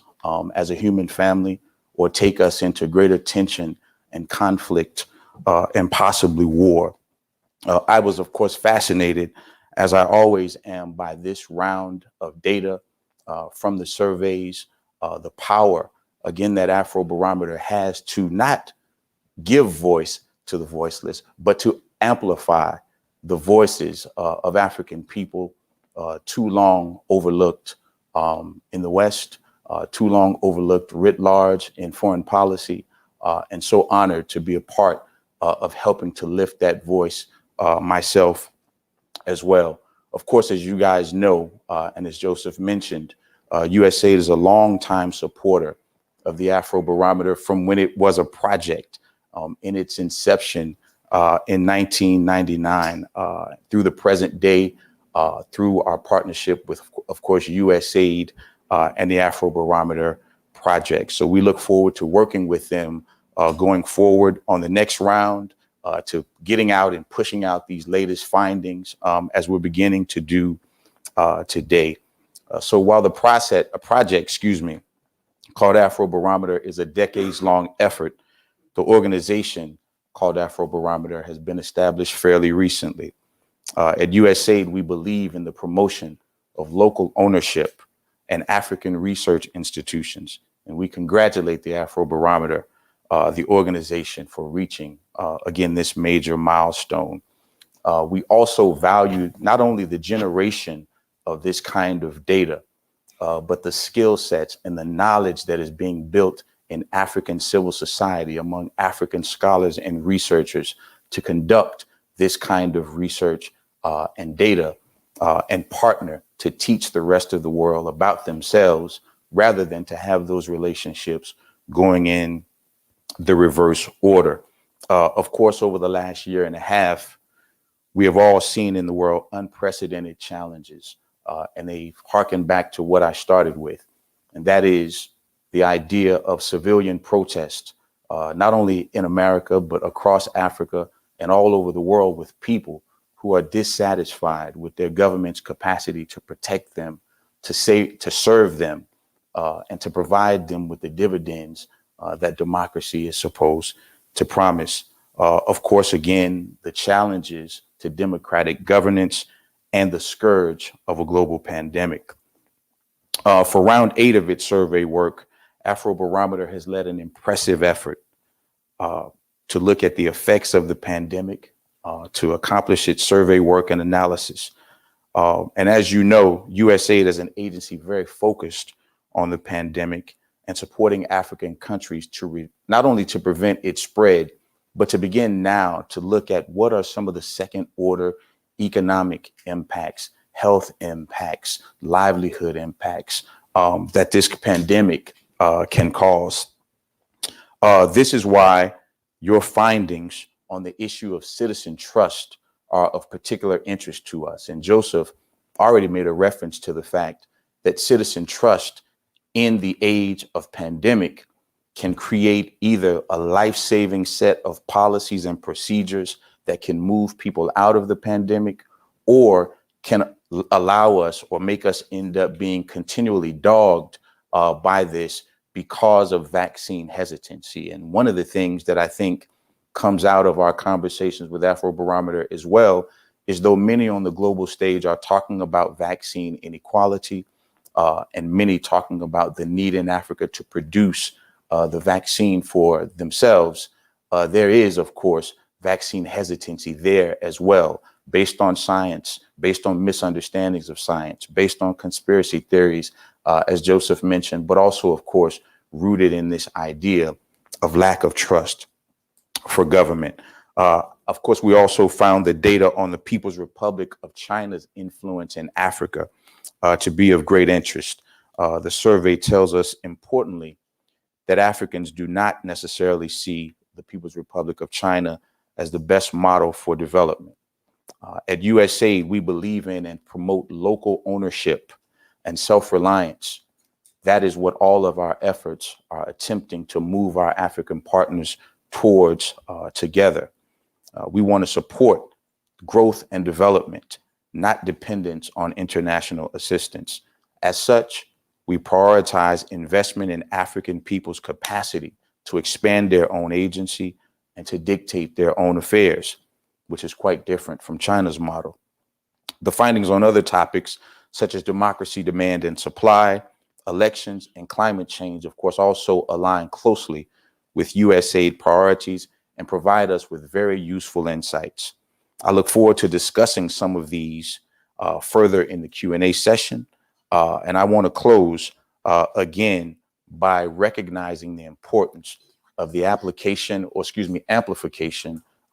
as a human family or take us into greater tension and conflict and possibly war. I was, of course, fascinated, as I always am, by this round of data from the surveys, the power, again, that Afrobarometer has to not give voice to the voiceless, but to amplify the voices of African people, too long overlooked in the West, too long overlooked writ large in foreign policy, and so honored to be a part of helping to lift that voice myself as well. Of course, as you guys know, and as Joseph mentioned, USAID is a longtime supporter of the Afrobarometer from when it was a project in its inception in 1999 through the present day, through our partnership with, of course, USAID and the Afrobarometer project. So we look forward to working with them going forward on the next round, to getting out and pushing out these latest findings as we're beginning to do today. So while the project, called Afrobarometer is a decades-long effort, the organization called Afrobarometer has been established fairly recently. At USAID, we believe in the promotion of local ownership and African research institutions, and we congratulate the Afrobarometer, the organization, for reaching, again, this major milestone. We also value not only the generation of this kind of data, but the skill sets and the knowledge that is being built in African civil society among African scholars and researchers to conduct this kind of research and data and partner to teach the rest of the world about themselves, rather than to have those relationships going in the reverse order. Of course, over the last year and a half, we have all seen in the world unprecedented challenges, and they harken back to what I started with, and that is the idea of civilian protest, not only in America, but across Africa and all over the world, with people who are dissatisfied with their government's capacity to protect them, to serve them, and to provide them with the dividends that democracy is supposed to promise. Of course, again, the challenges to democratic governance and the scourge of a global pandemic. For round 8 of its survey work, Afrobarometer has led an impressive effort to look at the effects of the pandemic, to accomplish its survey work and analysis. And as you know, USAID is an agency very focused on the pandemic and supporting African countries to not only to prevent its spread, but to begin now to look at what are some of the second order economic impacts, health impacts, livelihood impacts that this pandemic can cause. This is why your findings on the issue of citizen trust are of particular interest to us. And Joseph already made a reference to the fact that citizen trust in the age of pandemic can create either a life-saving set of policies and procedures that can move people out of the pandemic, or can allow us or make us end up being continually dogged by this because of vaccine hesitancy. And one of the things that I think comes out of our conversations with Afrobarometer as well is, though many on the global stage are talking about vaccine inequality, and many talking about the need in Africa to produce the vaccine for themselves, there is, of course, vaccine hesitancy there as well, based on science, based on misunderstandings of science, based on conspiracy theories, as Joseph mentioned, but also, of course, rooted in this idea of lack of trust for government. Of course, we also found the data on the People's Republic of China's influence in Africa to be of great interest. The survey tells us, importantly, that Africans do not necessarily see the People's Republic of China as the best model for development. At USAID, we believe in and promote local ownership and self-reliance. That is what all of our efforts are attempting to move our African partners towards together. We want to support growth and development, not dependence on international assistance. As such, we prioritize investment in African people's capacity to expand their own agency and to dictate their own affairs, which is quite different from China's model. The findings on other topics, such as democracy, demand and supply, elections, and climate change, of course, also align closely with USAID priorities and provide us with very useful insights. I look forward to discussing some of these further in the Q&A session. And I want to close again by recognizing the importance of the amplification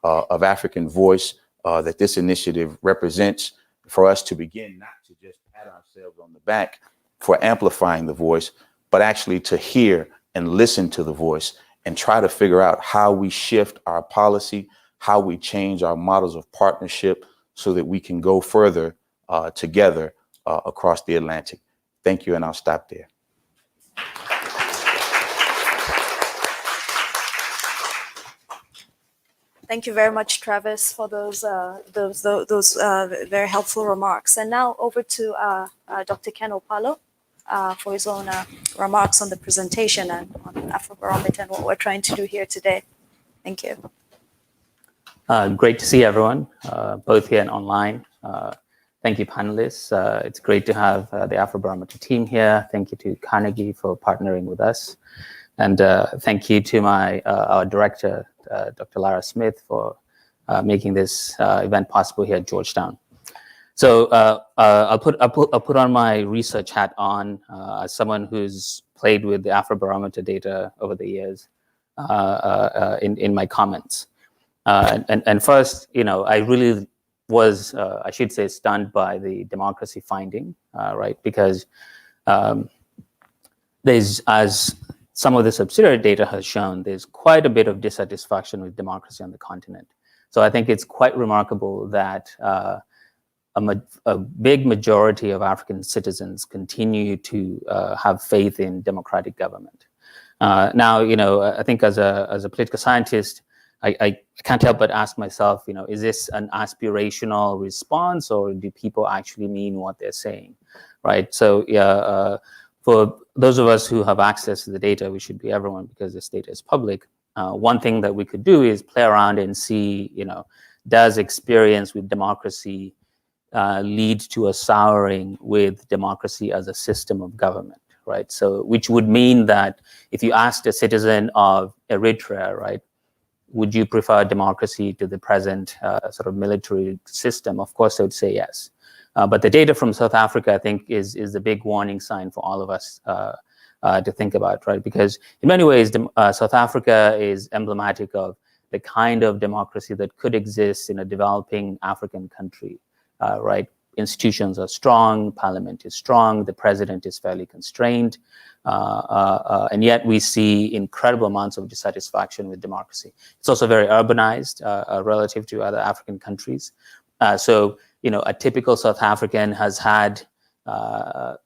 of African voice that this initiative represents, for us to begin not to just pat ourselves on the back for amplifying the voice, but actually to hear and listen to the voice and try to figure out how we shift our policy, how we change our models of partnership so that we can go further together across the Atlantic. Thank you, and I'll stop there. Thank you very much, Travis, for those very helpful remarks. And now over to Dr. Ken Opalo for his own remarks on the presentation and on Afrobarometer and what we're trying to do here today. Thank you. Great to see everyone, both here and online. Thank you, panelists. It's great to have the Afrobarometer team here. Thank you to Carnegie for partnering with us. And thank you to our director, Dr. Lara Smith, for making this event possible here at Georgetown. So I'll put on my research hat on as someone who's played with the Afrobarometer data over the years in my comments. And first, I really was, I should say, stunned by the democracy finding, right? Because there's, as some of the subsidiary data has shown, there's quite a bit of dissatisfaction with democracy on the continent. So I think it's quite remarkable that a big majority of African citizens continue to have faith in democratic government. Now, I think as a political scientist, I can't help but ask myself, is this an aspirational response, or do people actually mean what they're saying, right? So for those of us who have access to the data, we should be everyone because this data is public. One thing that we could do is play around and see, does experience with democracy lead to a souring with democracy as a system of government, right? So which would mean that if you asked a citizen of Eritrea, right, would you prefer democracy to the present sort of military system? Of course, I would say yes. But the data from South Africa, I think, is a big warning sign for all of us to think about, right? Because in many ways, South Africa is emblematic of the kind of democracy that could exist in a developing African country, right? Institutions are strong, parliament is strong, the president is fairly constrained, and yet we see incredible amounts of dissatisfaction with democracy. It's also very urbanized relative to other African countries. So, a typical South African has had, a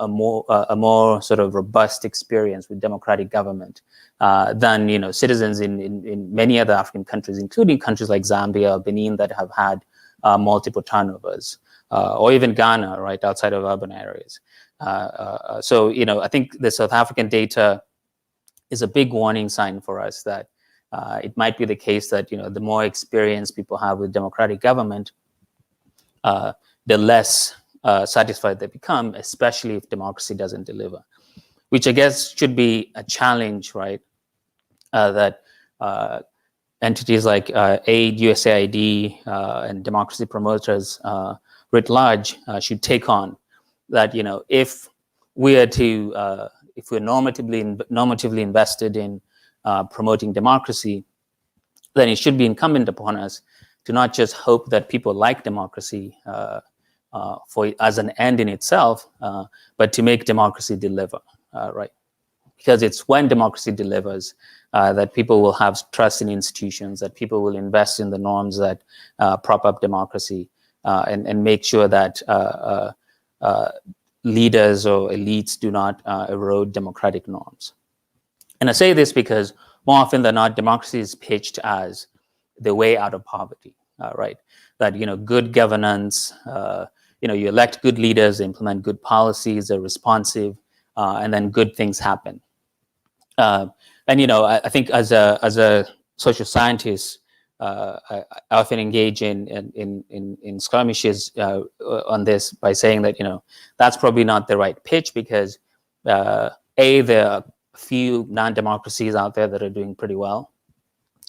more sort of robust experience with democratic government than, citizens in many other African countries, including countries like Zambia or Benin that have had multiple turnovers, or even Ghana, right, outside of urban areas. So, I think the South African data is a big warning sign for us that it might be the case that, the more experience people have with democratic government, the less satisfied they become, especially if democracy doesn't deliver, which I guess should be a challenge, right? That entities like AID, USAID, and democracy promoters writ large should take on. That, you know, if we are to, if we're normatively invested in promoting democracy, then it should be incumbent upon us to not just hope that people like democracy as an end in itself, but to make democracy deliver, right? Because it's when democracy delivers that people will have trust in institutions, that people will invest in the norms that prop up democracy, and make sure that leaders or elites do not erode democratic norms. And I say this because more often than not, democracy is pitched as the way out of poverty, right? That, you know, good governance, you know, you elect good leaders, they implement good policies, they're responsive, and then good things happen. And, you know, I think as a social scientist, I often engage in skirmishes on this by saying that, you know, that's probably not the right pitch, because there are a few non-democracies out there that are doing pretty well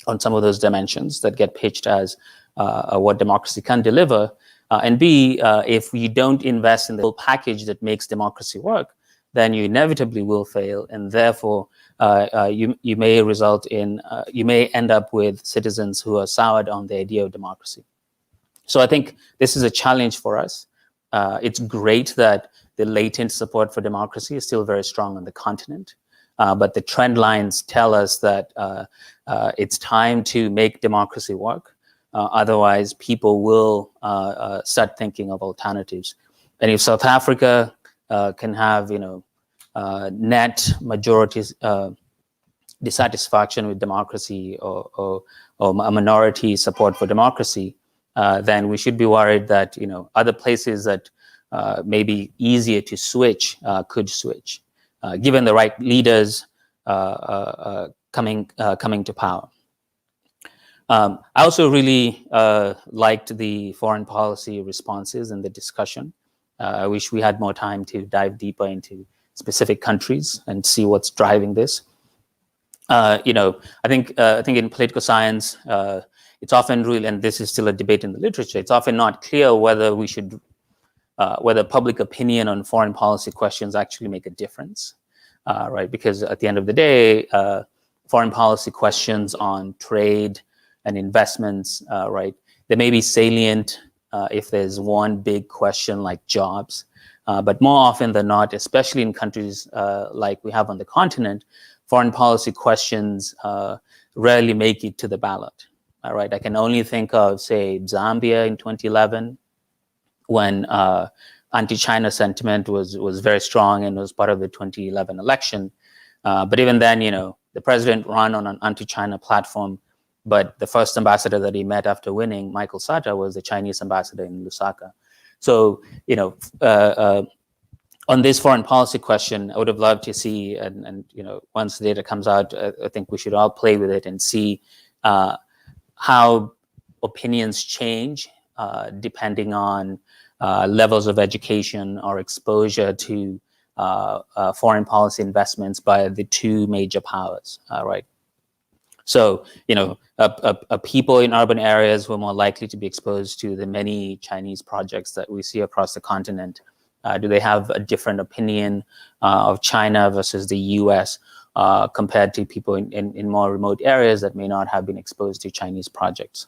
on some of those dimensions that get pitched as what democracy can deliver. And B, if you don't invest in the whole package that makes democracy work, then you inevitably will fail, and therefore you may result in, you may end up with citizens who are soured on the idea of democracy. So I think this is a challenge for us. It's great that the latent support for democracy is still very strong on the continent, but the trend lines tell us that it's time to make democracy work. Otherwise, people will start thinking of alternatives. And if South Africa can have, you know, net majorities dissatisfaction with democracy, or a minority support for democracy, then we should be worried that, you know, other places that may be easier to switch could switch, given the right leaders coming to power. I also really liked the foreign policy responses in the discussion. I wish we had more time to dive deeper into specific countries and see what's driving this. You know, I think in political science, it's often really, and this is still a debate in the literature, it's often not clear whether we should, whether public opinion on foreign policy questions actually make a difference, right? Because at the end of the day, foreign policy questions on trade and investments, right, they may be salient if there's one big question like jobs. But more often than not, especially in countries like we have on the continent, foreign policy questions rarely make it to the ballot. All right, I can only think of, say, Zambia in 2011, when anti-China sentiment was very strong and was part of the 2011 election. But even then, you know, the president ran on an anti-China platform, but the first ambassador that he met after winning, Michael Sata, was the Chinese ambassador in Lusaka. So, you know, on this foreign policy question, I would have loved to see, and you know, once the data comes out, I think we should all play with it and see how opinions change depending on levels of education or exposure to foreign policy investments by the two major powers, right? So, you know, people in urban areas were more likely to be exposed to the many Chinese projects that we see across the continent. Do they have a different opinion of China versus the US compared to people in more remote areas that may not have been exposed to Chinese projects?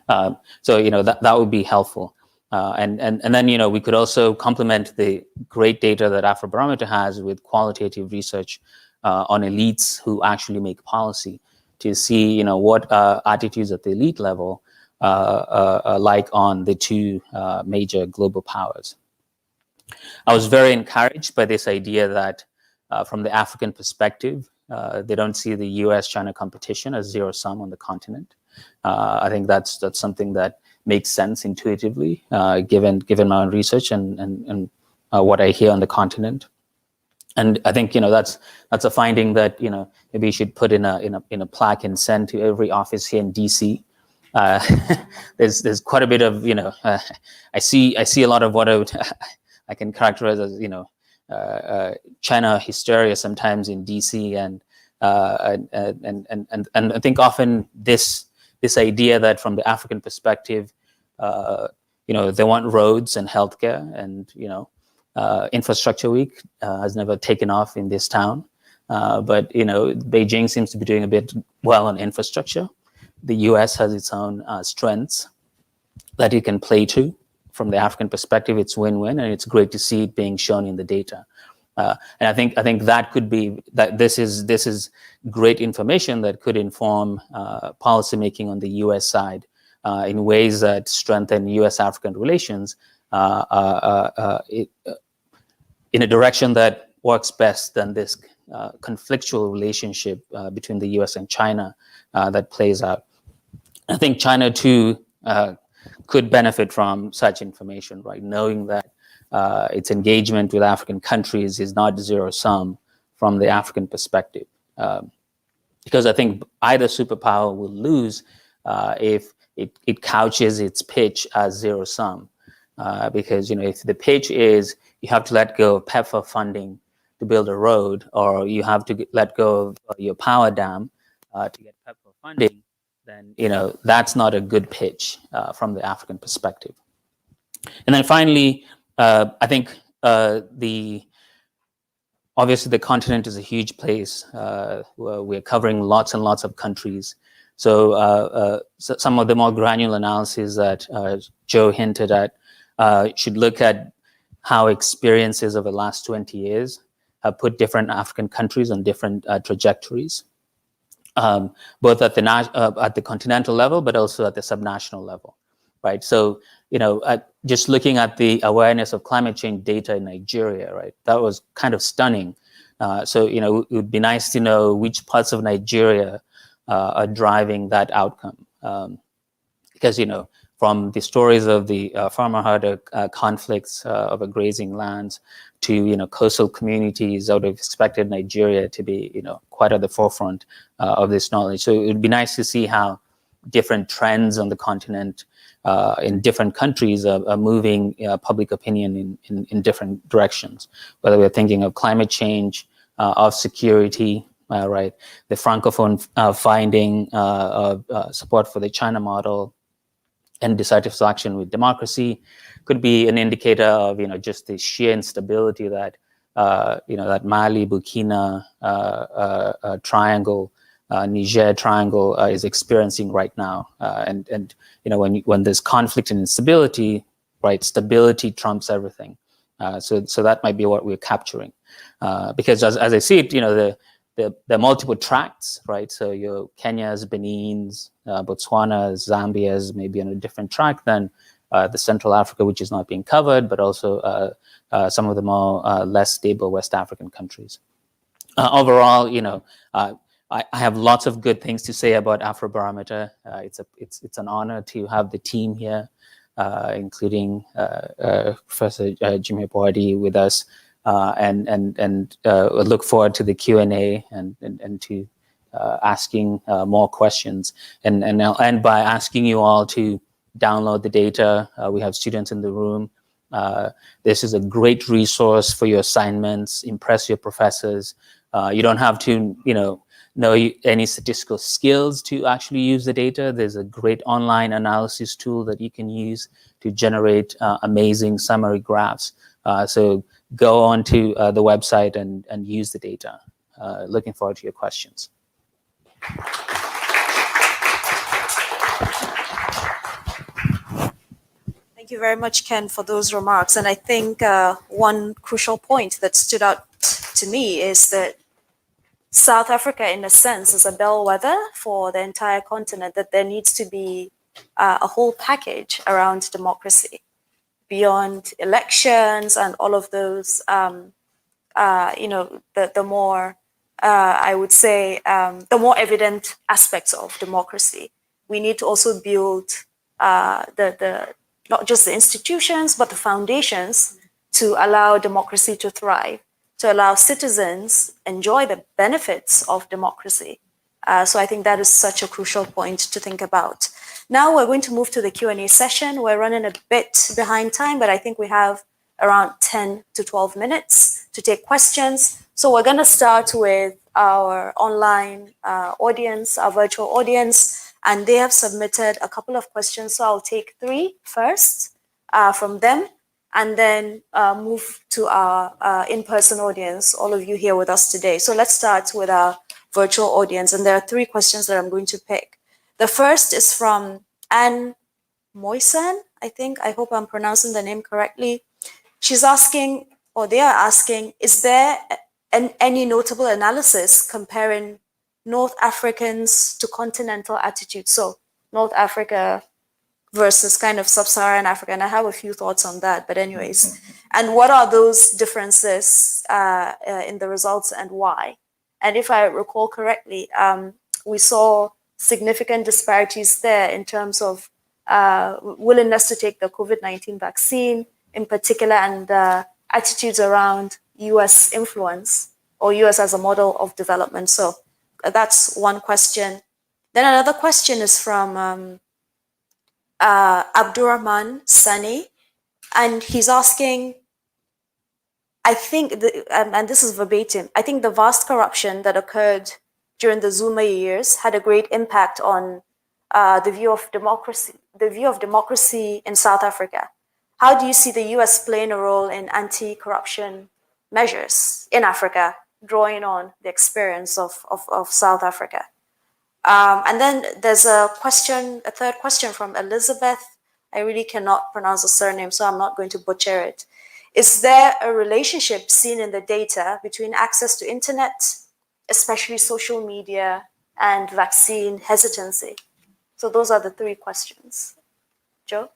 So, you know, that would be helpful. And then, you know, we could also complement the great data that Afrobarometer has with qualitative research on elites who actually make policy, to see, you know, what attitudes at the elite level like on the two major global powers. I was very encouraged by this idea that from the African perspective, they don't see the US-China competition as zero-sum on the continent. I think that's something that makes sense intuitively, given my own research and what I hear on the continent. And I think, you know, that's a finding that, you know, maybe you should put in a plaque and send to every office here in DC. There's quite a bit of, you know, I see a lot of what I can characterize as, you know, China hysteria sometimes in DC, and And I think often this idea that from the African perspective, they want roads and healthcare, and Infrastructure Week has never taken off in this town, but Beijing seems to be doing a bit well on infrastructure. The U.S. has its own strengths that it can play to. From the African perspective, it's win-win, and it's great to see it being shown in the data. And I think that could be that this is great information that could inform policymaking on the U.S. side in ways that strengthen U.S.-African relations in a direction that works best than this conflictual relationship between the U.S. and China that plays out. I think China too could benefit from such information, right? Knowing that its engagement with African countries is not zero-sum from the African perspective. Because I think either superpower will lose if it couches its pitch as zero-sum. Because if the pitch is you have to let go of PEPFAR funding to build a road, or you have to let go of your power dam to get PEPFAR funding, then that's not a good pitch from the African perspective. And then finally, I think obviously the continent is a huge place. We're covering lots and lots of countries. So some of the more granular analysis that Joe hinted at should look at how experiences over the last 20 years have put different African countries on different trajectories, both at the continental level, but also at the subnational level, right? So, just looking at the awareness of climate change data in Nigeria, right, that was kind of stunning. So, it would be nice to know which parts of Nigeria are driving that outcome. Because, from the stories of the farmer-herder conflicts over grazing lands to, coastal communities, I would have expected Nigeria to be, quite at the forefront of this knowledge. So it would be nice to see how different trends on the continent in different countries are moving public opinion in different directions, whether we're thinking of climate change, of security, right? The Francophone finding of support for the China model and decisive action with democracy could be an indicator of, just the sheer instability that, that Mali, Burkina triangle, Niger triangle is experiencing right now. And when there's conflict and instability, right, stability trumps everything. So that might be what we're capturing. Because as I see it, there are multiple tracts, right? So your Kenya's, Benin's, Botswana's, Zambia's maybe on a different track than the Central Africa, which is not being covered, but also some of the more less stable West African countries. Overall, I have lots of good things to say about Afrobarometer. It's an honor to have the team here, including Professor Jimmy Boadi with us. And look forward to the Q&A and to asking more questions. And I'll end by asking you all to download the data. We have students in the room. This is a great resource for your assignments. Impress your professors. You don't have to, know any statistical skills to actually use the data. There's a great online analysis tool that you can use to generate amazing summary graphs. So go on to the website and use the data. Looking forward to your questions. Thank you very much, Ken, for those remarks. And I think one crucial point that stood out to me is that South Africa, in a sense, is a bellwether for the entire continent, that there needs to be a whole package around democracy beyond elections and all of those, the more, I would say, the more evident aspects of democracy. We need to also build not just the institutions, but the foundations to allow democracy to thrive, to allow citizens enjoy the benefits of democracy. So I think that is such a crucial point to think about. Now we're going to move to the Q&A session. We're running a bit behind time, but I think we have around 10 to 12 minutes to take questions. So we're going to start with our online audience, our virtual audience, and they have submitted a couple of questions. So I'll take 3 first from them, and then move to our in-person audience, all of you here with us today. So let's start with our virtual audience, and there are 3 questions that I'm going to pick. The first is from Anne Moisan, I think. I hope I'm pronouncing the name correctly. She's asking, or they are asking, is there any notable analysis comparing North Africans to continental attitudes? So North Africa versus kind of sub-Saharan Africa, and I have a few thoughts on that, but anyways. And what are those differences in the results and why? And if I recall correctly, we saw significant disparities there in terms of willingness to take the COVID-19 vaccine in particular, and attitudes around US influence or US as a model of development. So that's one question. Then another question is from Abdurrahman Sani, and he's asking, I think, and this is verbatim, I think the vast corruption that occurred during the Zuma years had a great impact on the view of democracy in South Africa. How do you see the US playing a role in anti-corruption measures in Africa, drawing on the experience of South Africa? And then there's a third question from Elizabeth. I really cannot pronounce the surname, so I'm not going to butcher it. Is there a relationship seen in the data between access to internet, especially social media, and vaccine hesitancy? So those are the 3 questions. Joe?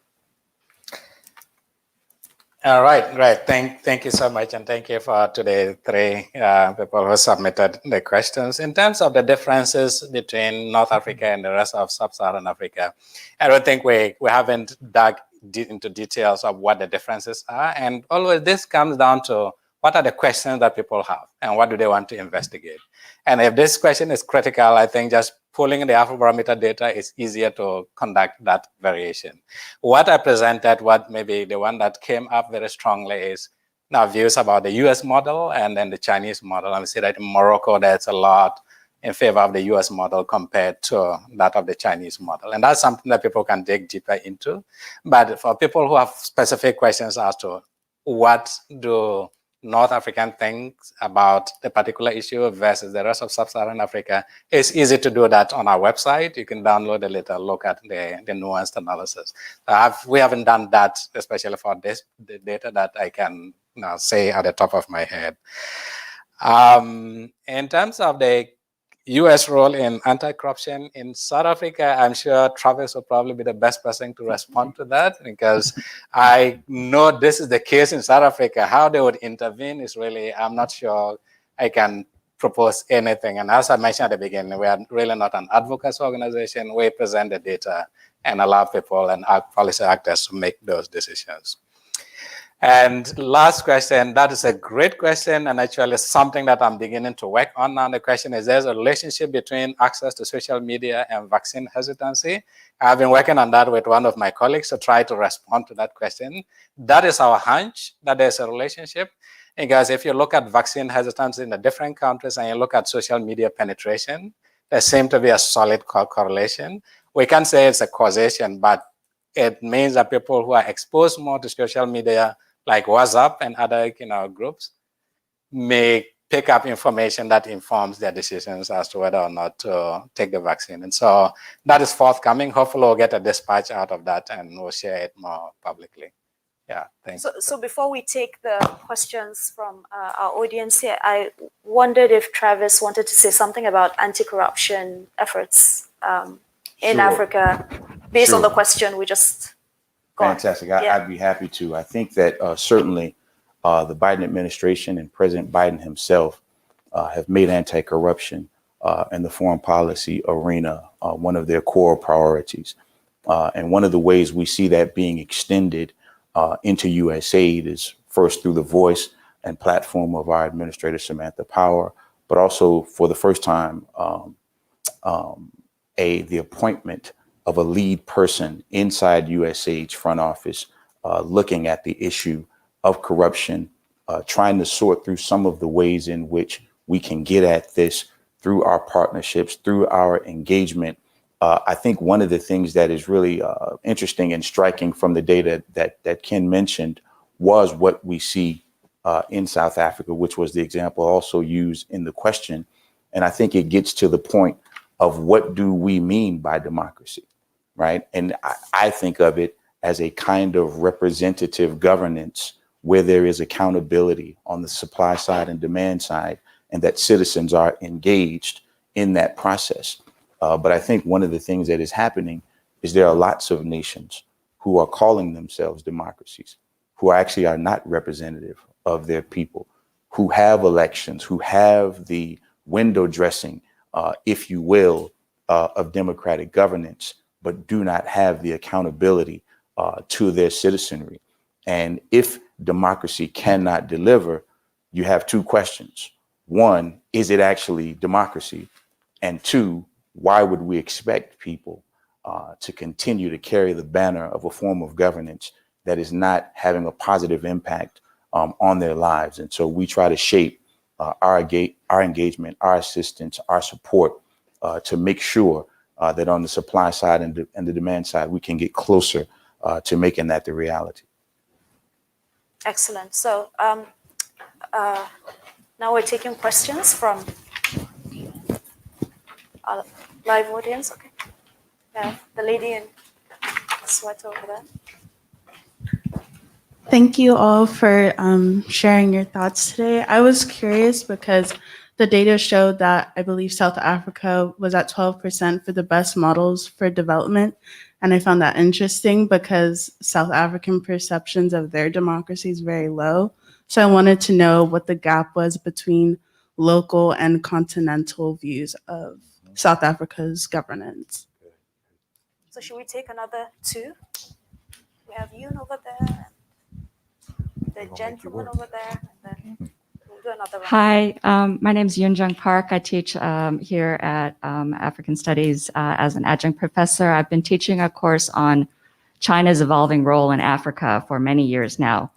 All right, great. Thank you so much, and thank you for today 3 people who submitted the questions. In terms of the differences between North Africa and the rest of sub-Saharan Africa, I don't think we haven't dug into details of what the differences are, and always this comes down to what are the questions that people have and what do they want to investigate. And if this question is critical, I think just pulling the Afrobarometer data is easier to conduct that variation. What I presented, what maybe the one that came up very strongly is now views about the US model and then the Chinese model. And we see that in Morocco, there's a lot in favor of the US model compared to that of the Chinese model. And that's something that people can dig deeper into. But for people who have specific questions as to what do North African thinks about the particular issue versus the rest of sub-Saharan Africa, it's easy to do that on our website. You can download a little look at the nuanced analysis. We haven't done that, especially for the data that I can now say at the top of my head. In terms of the US role in anti-corruption in South Africa, I'm sure Travis will probably be the best person to respond to that, because I know this is the case in South Africa. How they would intervene is really, I'm not sure I can propose anything. And as I mentioned at the beginning, we are really not an advocacy organization. We present the data and allow people and policy actors to make those decisions. And last question, that is a great question, and actually something that I'm beginning to work on now. The question is, there's a relationship between access to social media and vaccine hesitancy. I've been working on that with one of my colleagues to try to respond to that question. That is our hunch, that there's a relationship. Because if you look at vaccine hesitancy in the different countries and you look at social media penetration, there seems to be a solid correlation. We can't say it's a causation, but it means that people who are exposed more to social media, like WhatsApp and other groups, may pick up information that informs their decisions as to whether or not to take the vaccine. And so that is forthcoming. Hopefully we'll get a dispatch out of that and we'll share it more publicly. Yeah, thanks. So before we take the questions from our audience here, I wondered if Travis wanted to say something about anti-corruption efforts in Africa, based on the question we just got. Fantastic. I'd be happy to. I think that certainly the Biden administration and President Biden himself have made anti-corruption in the foreign policy arena one of their core priorities. And one of the ways we see that being extended into USAID is first through the voice and platform of our administrator, Samantha Power, but also for the first time, the appointment of a lead person inside USAID's front office, looking at the issue of corruption, trying to sort through some of the ways in which we can get at this through our partnerships, through our engagement. I think one of the things that is really interesting and striking from the data that Ken mentioned was what we see in South Africa, which was the example also used in the question. And I think it gets to the point of what do we mean by democracy, right? And I think of it as a kind of representative governance where there is accountability on the supply side and demand side, and that citizens are engaged in that process. But I think one of the things that is happening is there are lots of nations who are calling themselves democracies, who actually are not representative of their people, who have elections, who have the window dressing, if you will, of democratic governance, but do not have the accountability to their citizenry. And if democracy cannot deliver, you have two questions. One, is it actually democracy? And two, why would we expect people to continue to carry the banner of a form of governance that is not having a positive impact on their lives? And so we try to shape our engagement, our assistance, our support to make sure that on the supply side and the demand side, we can get closer to making that the reality. Excellent. So now we're taking questions from our live audience. Okay. Yeah, the lady in sweater over there. Thank you all for sharing your thoughts today. I was curious because the data showed that I believe South Africa was at 12% for the best models for development. And I found that interesting because South African perceptions of their democracy is very low. So I wanted to know what the gap was between local and continental views of South Africa's governance. So should we take another two? We have Yoon over there, the gentleman over there, and then we'll do another round. Hi, my name is Yoon Jung Park. I teach here at African Studies as an adjunct professor. I've been teaching a course on China's evolving role in Africa for many years now.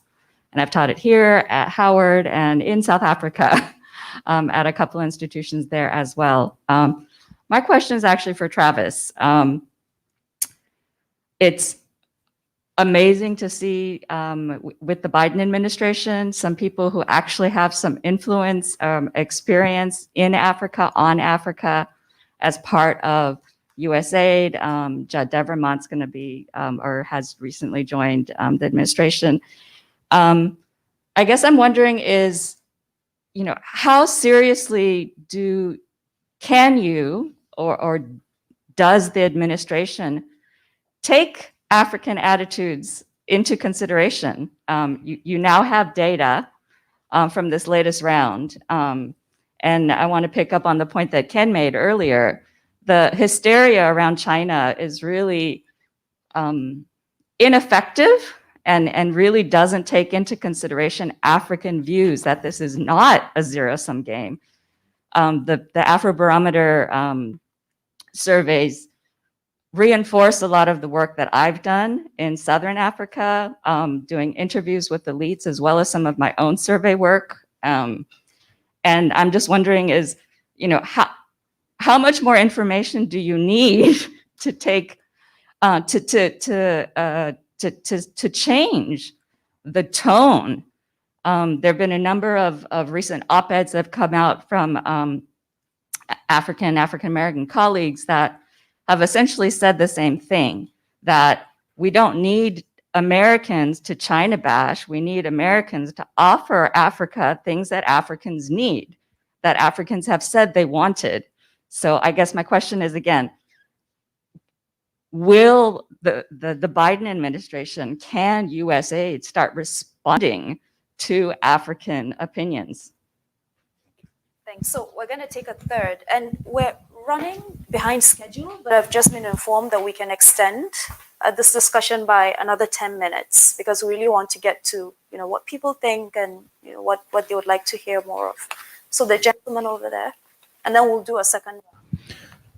And I've taught it here at Howard and in South Africa at a couple institutions there as well. My question is actually for Travis. It's amazing to see with the Biden administration, some people who actually have some influence, experience in Africa, on Africa, as part of USAID. Judd Devermont's going to be, or has recently joined the administration. I guess I'm wondering is, you know, how seriously can you or does the administration take African attitudes into consideration? You now have data from this latest round. And I want to pick up on the point that Ken made earlier. The hysteria around China is really ineffective and really doesn't take into consideration African views that this is not a zero-sum game. The Afrobarometer surveys reinforce a lot of the work that I've done in Southern Africa, doing interviews with elites, as well as some of my own survey work. And I'm just wondering is, you know, how much more information do you need to take to change the tone? There have been a number of recent op-eds that have come out from African-American colleagues that have essentially said the same thing, that we don't need Americans to China bash. We need Americans to offer Africa things that Africans need, that Africans have said they wanted. So I guess my question is, again, will the Biden administration, can USAID start responding to African opinions? Thanks. So we're going to take a third, and we're running behind schedule, but I've just been informed that we can extend this discussion by another 10 minutes because we really want to get to, you know, what people think and, you know, what they would like to hear more of. So the gentleman over there, and then we'll do a second round.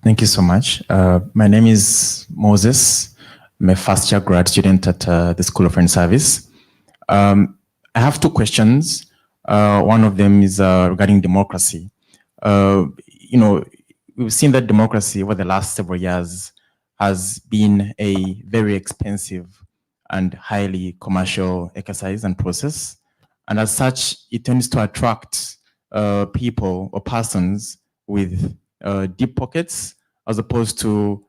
Thank you so much. My name is Moses. I'm a first year grad student at the School of Foreign Service. I have two questions. One of them is regarding democracy. we've seen that democracy over the last several years has been a very expensive and highly commercial exercise and process. And as such, it tends to attract people or persons with deep pockets, as opposed to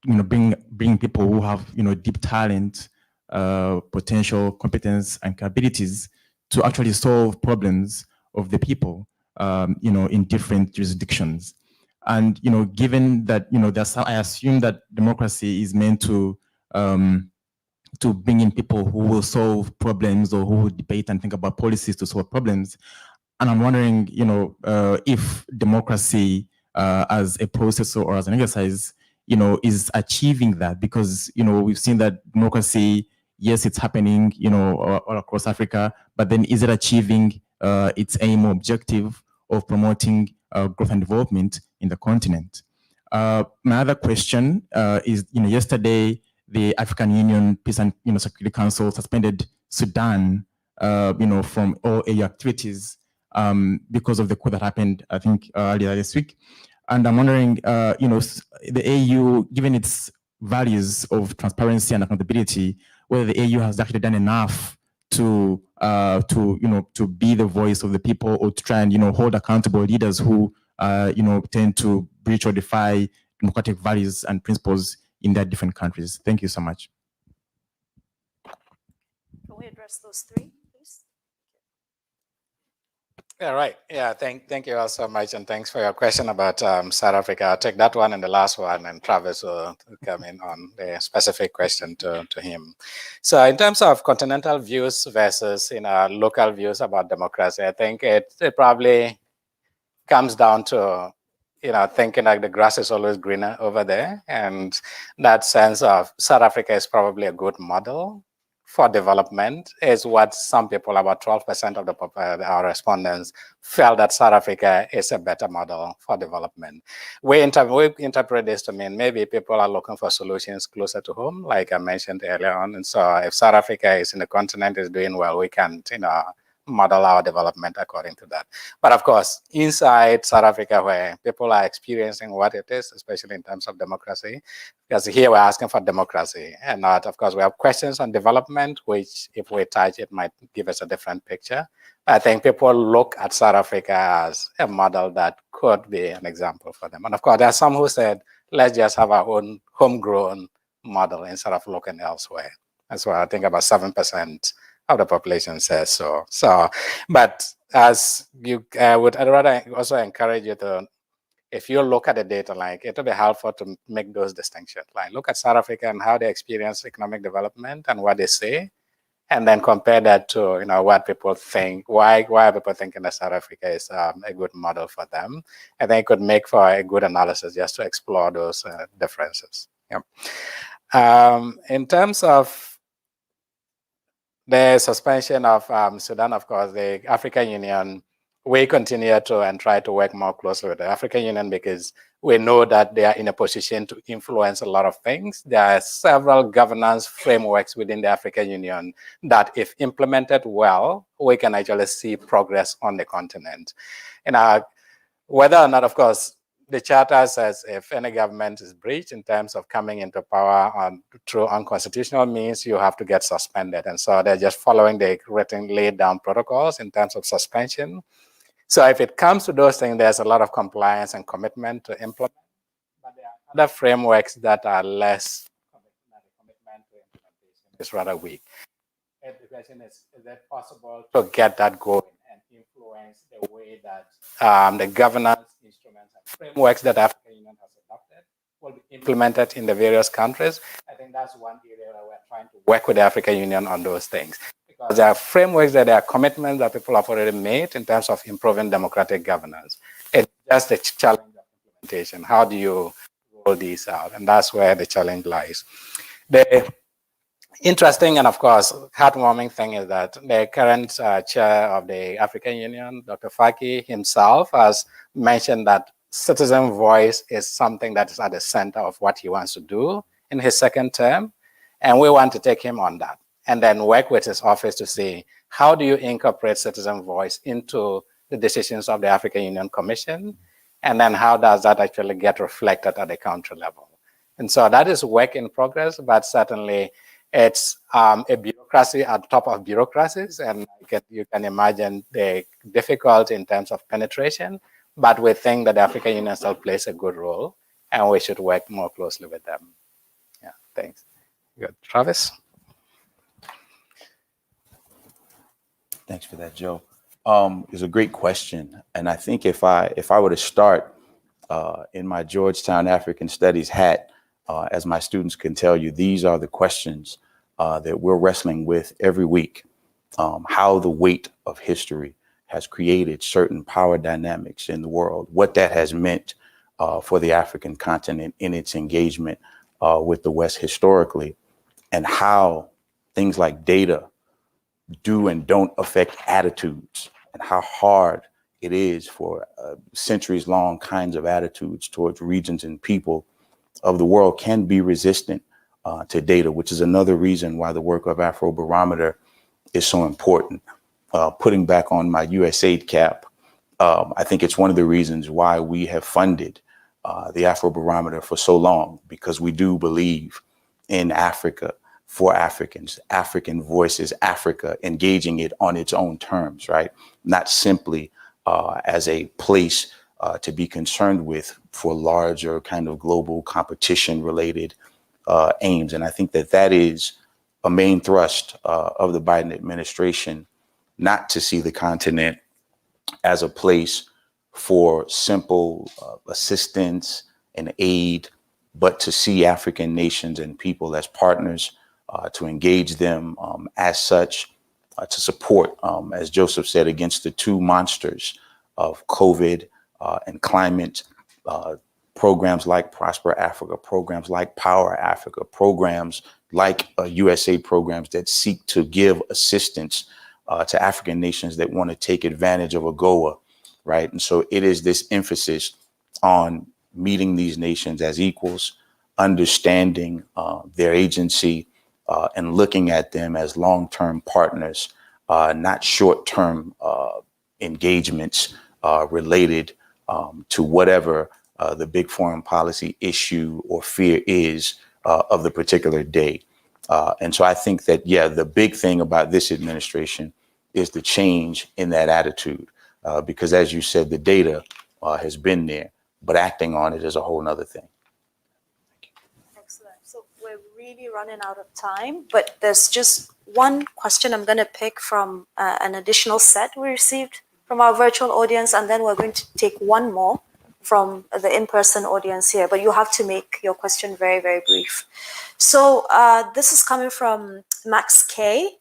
bring people who have deep talent, potential, competence, and capabilities to actually solve problems of the people, in different jurisdictions. And given that I assume that democracy is meant to bring in people who will solve problems or who will debate and think about policies to solve problems. And I'm wondering, if democracy as a process or as an exercise, is achieving that, because we've seen that democracy, yes, it's happening, all across Africa, but then is it achieving its aim or objective of promoting growth and development in the continent? My other question is, yesterday the African Union Peace and Security Council suspended Sudan, from all AU activities because of the coup that happened, I think, earlier this week. And I'm wondering, the AU, given its values of transparency and accountability, whether the AU has actually done enough to be the voice of the people, or to try and hold accountable leaders who tend to breach or defy democratic values and principles in their different countries. Thank you so much. Can we address those three, please? Yeah, right. Yeah, thank you all so much, and thanks for your question about South Africa. I'll take that one and the last one, and Travis will come in on the specific question to him. So in terms of continental views versus local views about democracy, I think it probably comes down to thinking like the grass is always greener over there, and that sense of South Africa is probably a good model for development, is what some people, about 12% of our respondents, felt that South Africa is a better model for development. We interpret this to mean maybe people are looking for solutions closer to home, like I mentioned earlier on. And so if South Africa is in the continent, is doing well, we can model our development according to that. But of course, inside South Africa, where people are experiencing what it is, especially in terms of democracy, because here we're asking for democracy and not, of course, we have questions on development, which if we touch, it might give us a different picture. I think people look at South Africa as a model that could be an example for them. And of course, there are some who said, let's just have our own homegrown model instead of looking elsewhere. That's why I think about 7% of the population says so. But as you would, I'd rather also encourage you to, if you look at the data, like it'll be helpful to make those distinctions. Like look at South Africa and how they experience economic development and what they say, and then compare that to what people think. Why are people thinking that South Africa is a good model for them? I think it could make for a good analysis just to explore those differences. Yeah. In terms of the suspension of Sudan, of course, the African Union, we continue to and try to work more closely with the African Union because we know that they are in a position to influence a lot of things. There are several governance frameworks within the African Union that, if implemented well, we can actually see progress on the continent. And whether or not, of course, the charter says if any government is breached in terms of coming into power through unconstitutional means, you have to get suspended. And so they're just following the written laid down protocols in terms of suspension. So if it comes to those things, there's a lot of compliance and commitment to implement. But there are other frameworks that are less commitment to implementation is rather weak. And the question is it possible to get that going and influence the way that the governance instruments and frameworks that the African Union has adopted will be implemented in the various countries? I think that's one area where we're trying to work with the African Union on those things. Because there are frameworks, that there are commitments that people have already made in terms of improving democratic governance. It's just a challenge of implementation. How do you roll these out? And that's where the challenge lies. The interesting and, of course, heartwarming thing is that the current chair of the African Union, Dr. Faki himself, has mentioned that citizen voice is something that is at the center of what he wants to do in his second term. And we want to take him on that and then work with his office to see how do you incorporate citizen voice into the decisions of the African Union Commission And then how does that actually get reflected at the country level? And so that is work in progress, but certainly it's a bureaucracy at the top of bureaucracies. And you can imagine the difficulty in terms of penetration, but we think that the African Union still plays a good role and we should work more closely with them. Yeah, thanks. Good. Travis? Thanks for that, Joe. It's a great question. And I think if I were to start in my Georgetown African Studies hat, as my students can tell you, these are the questions that we're wrestling with every week. How the weight of history has created certain power dynamics in the world, what that has meant for the African continent in its engagement with the West historically, and how things like data do and don't affect attitudes, and how hard it is for centuries-long kinds of attitudes towards regions and people of the world can be resistant to data, which is another reason why the work of Afrobarometer is so important. Putting back on my USAID cap, I think it's one of the reasons why we have funded the Afrobarometer for so long, because we do believe in Africa, for Africans, African voices, Africa, engaging it on its own terms, right? Not simply as a place to be concerned with for larger kind of global competition related aims. And I think that that is a main thrust of the Biden administration, not to see the continent as a place for simple assistance and aid, but to see African nations and people as partners, to engage them as such, to support, as Joseph said, against the two monsters of COVID and climate, programs like Prosper Africa, programs like Power Africa, programs like USAID programs that seek to give assistance to African nations that want to take advantage of AGOA, right? And so it is this emphasis on meeting these nations as equals, understanding their agency, and looking at them as long-term partners, not short-term engagements related to whatever the big foreign policy issue or fear is of the particular day. And so I think that, yeah, the big thing about this administration is the change in that attitude, because as you said, the data has been there, but acting on it is a whole nother thing. Excellent. So we're really running out of time, but there's just one question I'm going to pick from an additional set we received from our virtual audience, and then we're going to take one more from the in-person audience here, but you have to make your question very, very brief. So this is coming from Max K,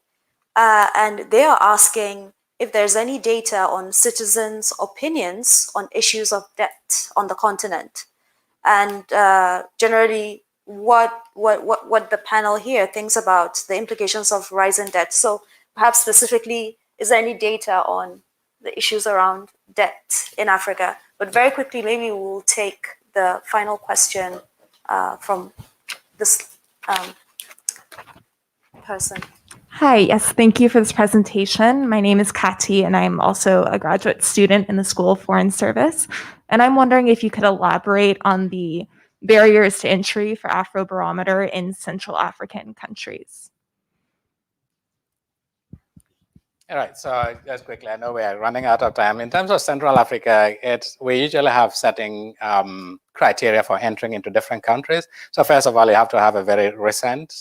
and they are asking if there's any data on citizens' opinions on issues of debt on the continent, and generally what the panel here thinks about the implications of rising debt. So perhaps specifically, is there any data on the issues around debt in Africa? But very quickly, maybe we'll take the final question from this person. Hi, yes, thank you for this presentation. My name is Kati, and I'm also a graduate student in the School of Foreign Service. And I'm wondering if you could elaborate on the barriers to entry for Afrobarometer in Central African countries. All right, so just quickly, I know we are running out of time. In terms of Central Africa, we usually have setting criteria for entering into different countries. So first of all, you have to have a very recent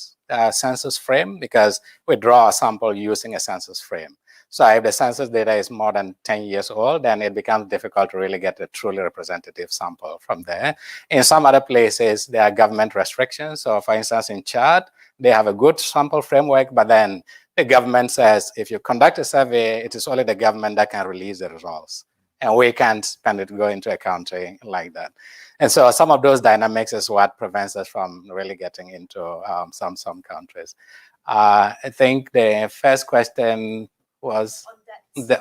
census frame, because we draw a sample using a census frame. So if the census data is more than 10 years old, then it becomes difficult to really get a truly representative sample from there. In some other places, there are government restrictions. So for instance, in Chad, they have a good sample framework, but then the government says, if you conduct a survey, it is only the government that can release the results. And we can't spend it, go into a country like that. And so some of those dynamics is what prevents us from really getting into some countries. I think the first question was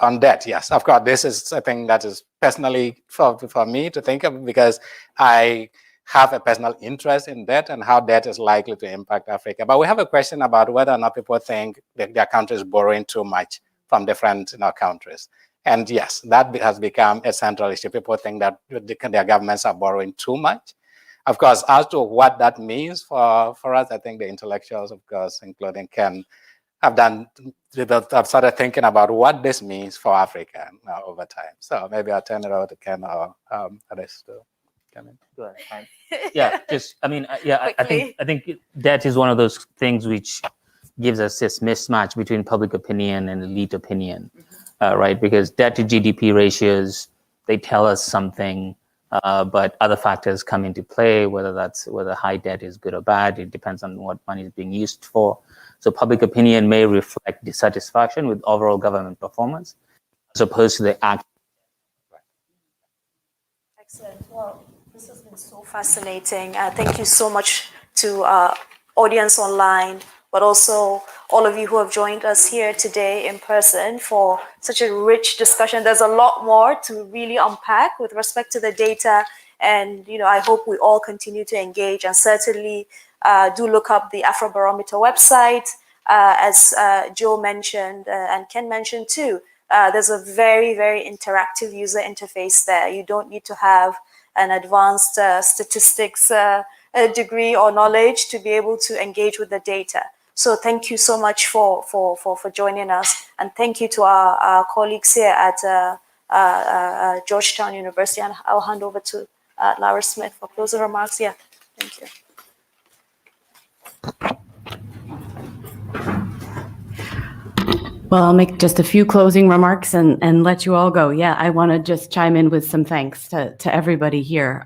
on debt. Yes, of course, this is a thing that is personally for me to think of, because I have a personal interest in debt and how debt is likely to impact Africa. But we have a question about whether or not people think that their country is borrowing too much from different countries. And yes, that has become a central issue. People think that their governments are borrowing too much. Of course, as to what that means for us, I think the intellectuals, of course, including Ken, have started thinking about what this means for Africa over time. So maybe I'll turn it over to Ken or others to come in. Go ahead. Yeah, I think that is one of those things which gives us this mismatch between public opinion and elite opinion, right? Because debt to GDP ratios, they tell us something, but other factors come into play, whether high debt is good or bad. It depends on what money is being used for. So public opinion may reflect dissatisfaction with overall government performance, as opposed to the act. Excellent. Well, this has been so fascinating. Thank you so much to our audience online, but also all of you who have joined us here today in person for such a rich discussion. There's a lot more to really unpack with respect to the data. And, I hope we all continue to engage, and certainly do look up the Afrobarometer website. As Joe mentioned and Ken mentioned too, there's a very, very interactive user interface there. You don't need to have an advanced statistics degree or knowledge to be able to engage with the data. So thank you so much for joining us. And thank you to our colleagues here at Georgetown University. And I'll hand over to Lara Smith for closing remarks. Yeah, thank you. Well, I'll make just a few closing remarks and let you all go. Yeah, I want to just chime in with some thanks to everybody here.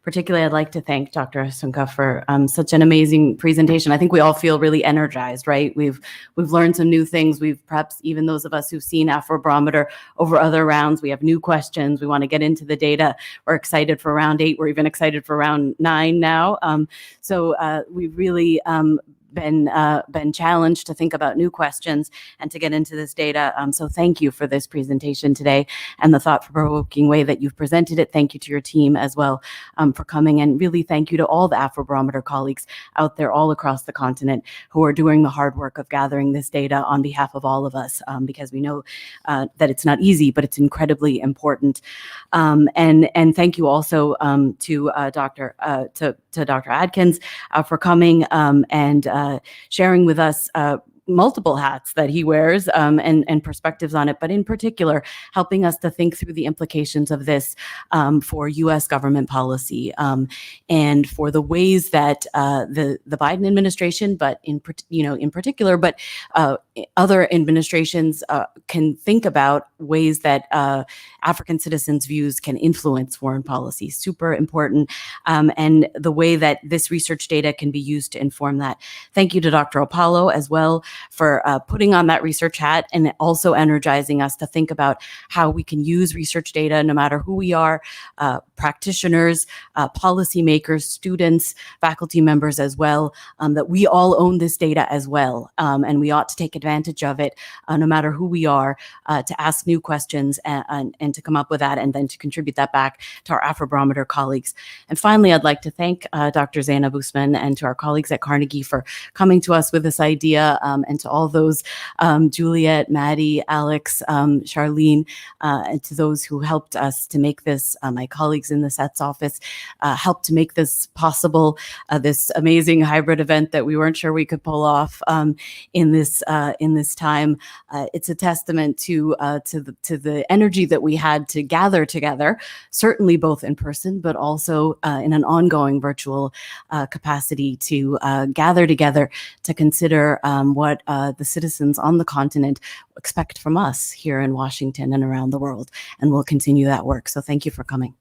Particularly, I'd like to thank Dr. Asunka for such an amazing presentation. I think we all feel really energized, right? We've learned some new things. We've perhaps, even those of us who've seen Afrobarometer over other rounds, we have new questions. We want to get into the data. We're excited for round 8. We're even excited for round 9 now. So we've really been challenged to think about new questions and to get into this data. So thank you for this presentation today and the thought-provoking way that you've presented it. Thank you to your team as well for coming, and really thank you to all the Afrobarometer colleagues out there all across the continent who are doing the hard work of gathering this data on behalf of all of us, because we know that it's not easy, but it's incredibly important. And thank you also to Dr. Adkins for coming and sharing with us multiple hats that he wears and perspectives on it, but in particular, helping us to think through the implications of this for U.S. government policy and for the ways that the Biden administration, but in particular, but other administrations can think about ways that African citizens' views can influence foreign policy. Super important, and the way that this research data can be used to inform that. Thank you to Dr. Apollo as well for putting on that research hat and also energizing us to think about how we can use research data, no matter who we are, practitioners, policymakers, students, faculty members as well, that we all own this data as well. And we ought to take advantage of it, no matter who we are, to ask new questions and to come up with that and then to contribute that back to our Afrobarometer colleagues. And finally, I'd like to thank Dr. Zainab Usman and to our colleagues at Carnegie for coming to us with this idea, and to all those, Juliet, Maddie, Alex, Charlene, and to those who helped us to make this, my colleagues in the SETS office, helped to make this possible, this amazing hybrid event that we weren't sure we could pull off in this time. It's a testament to the energy that we had to gather together, certainly both in person, but also in an ongoing virtual capacity to gather together to consider what the citizens on the continent expect from us here in Washington and around the world. And we'll continue that work. So thank you for coming.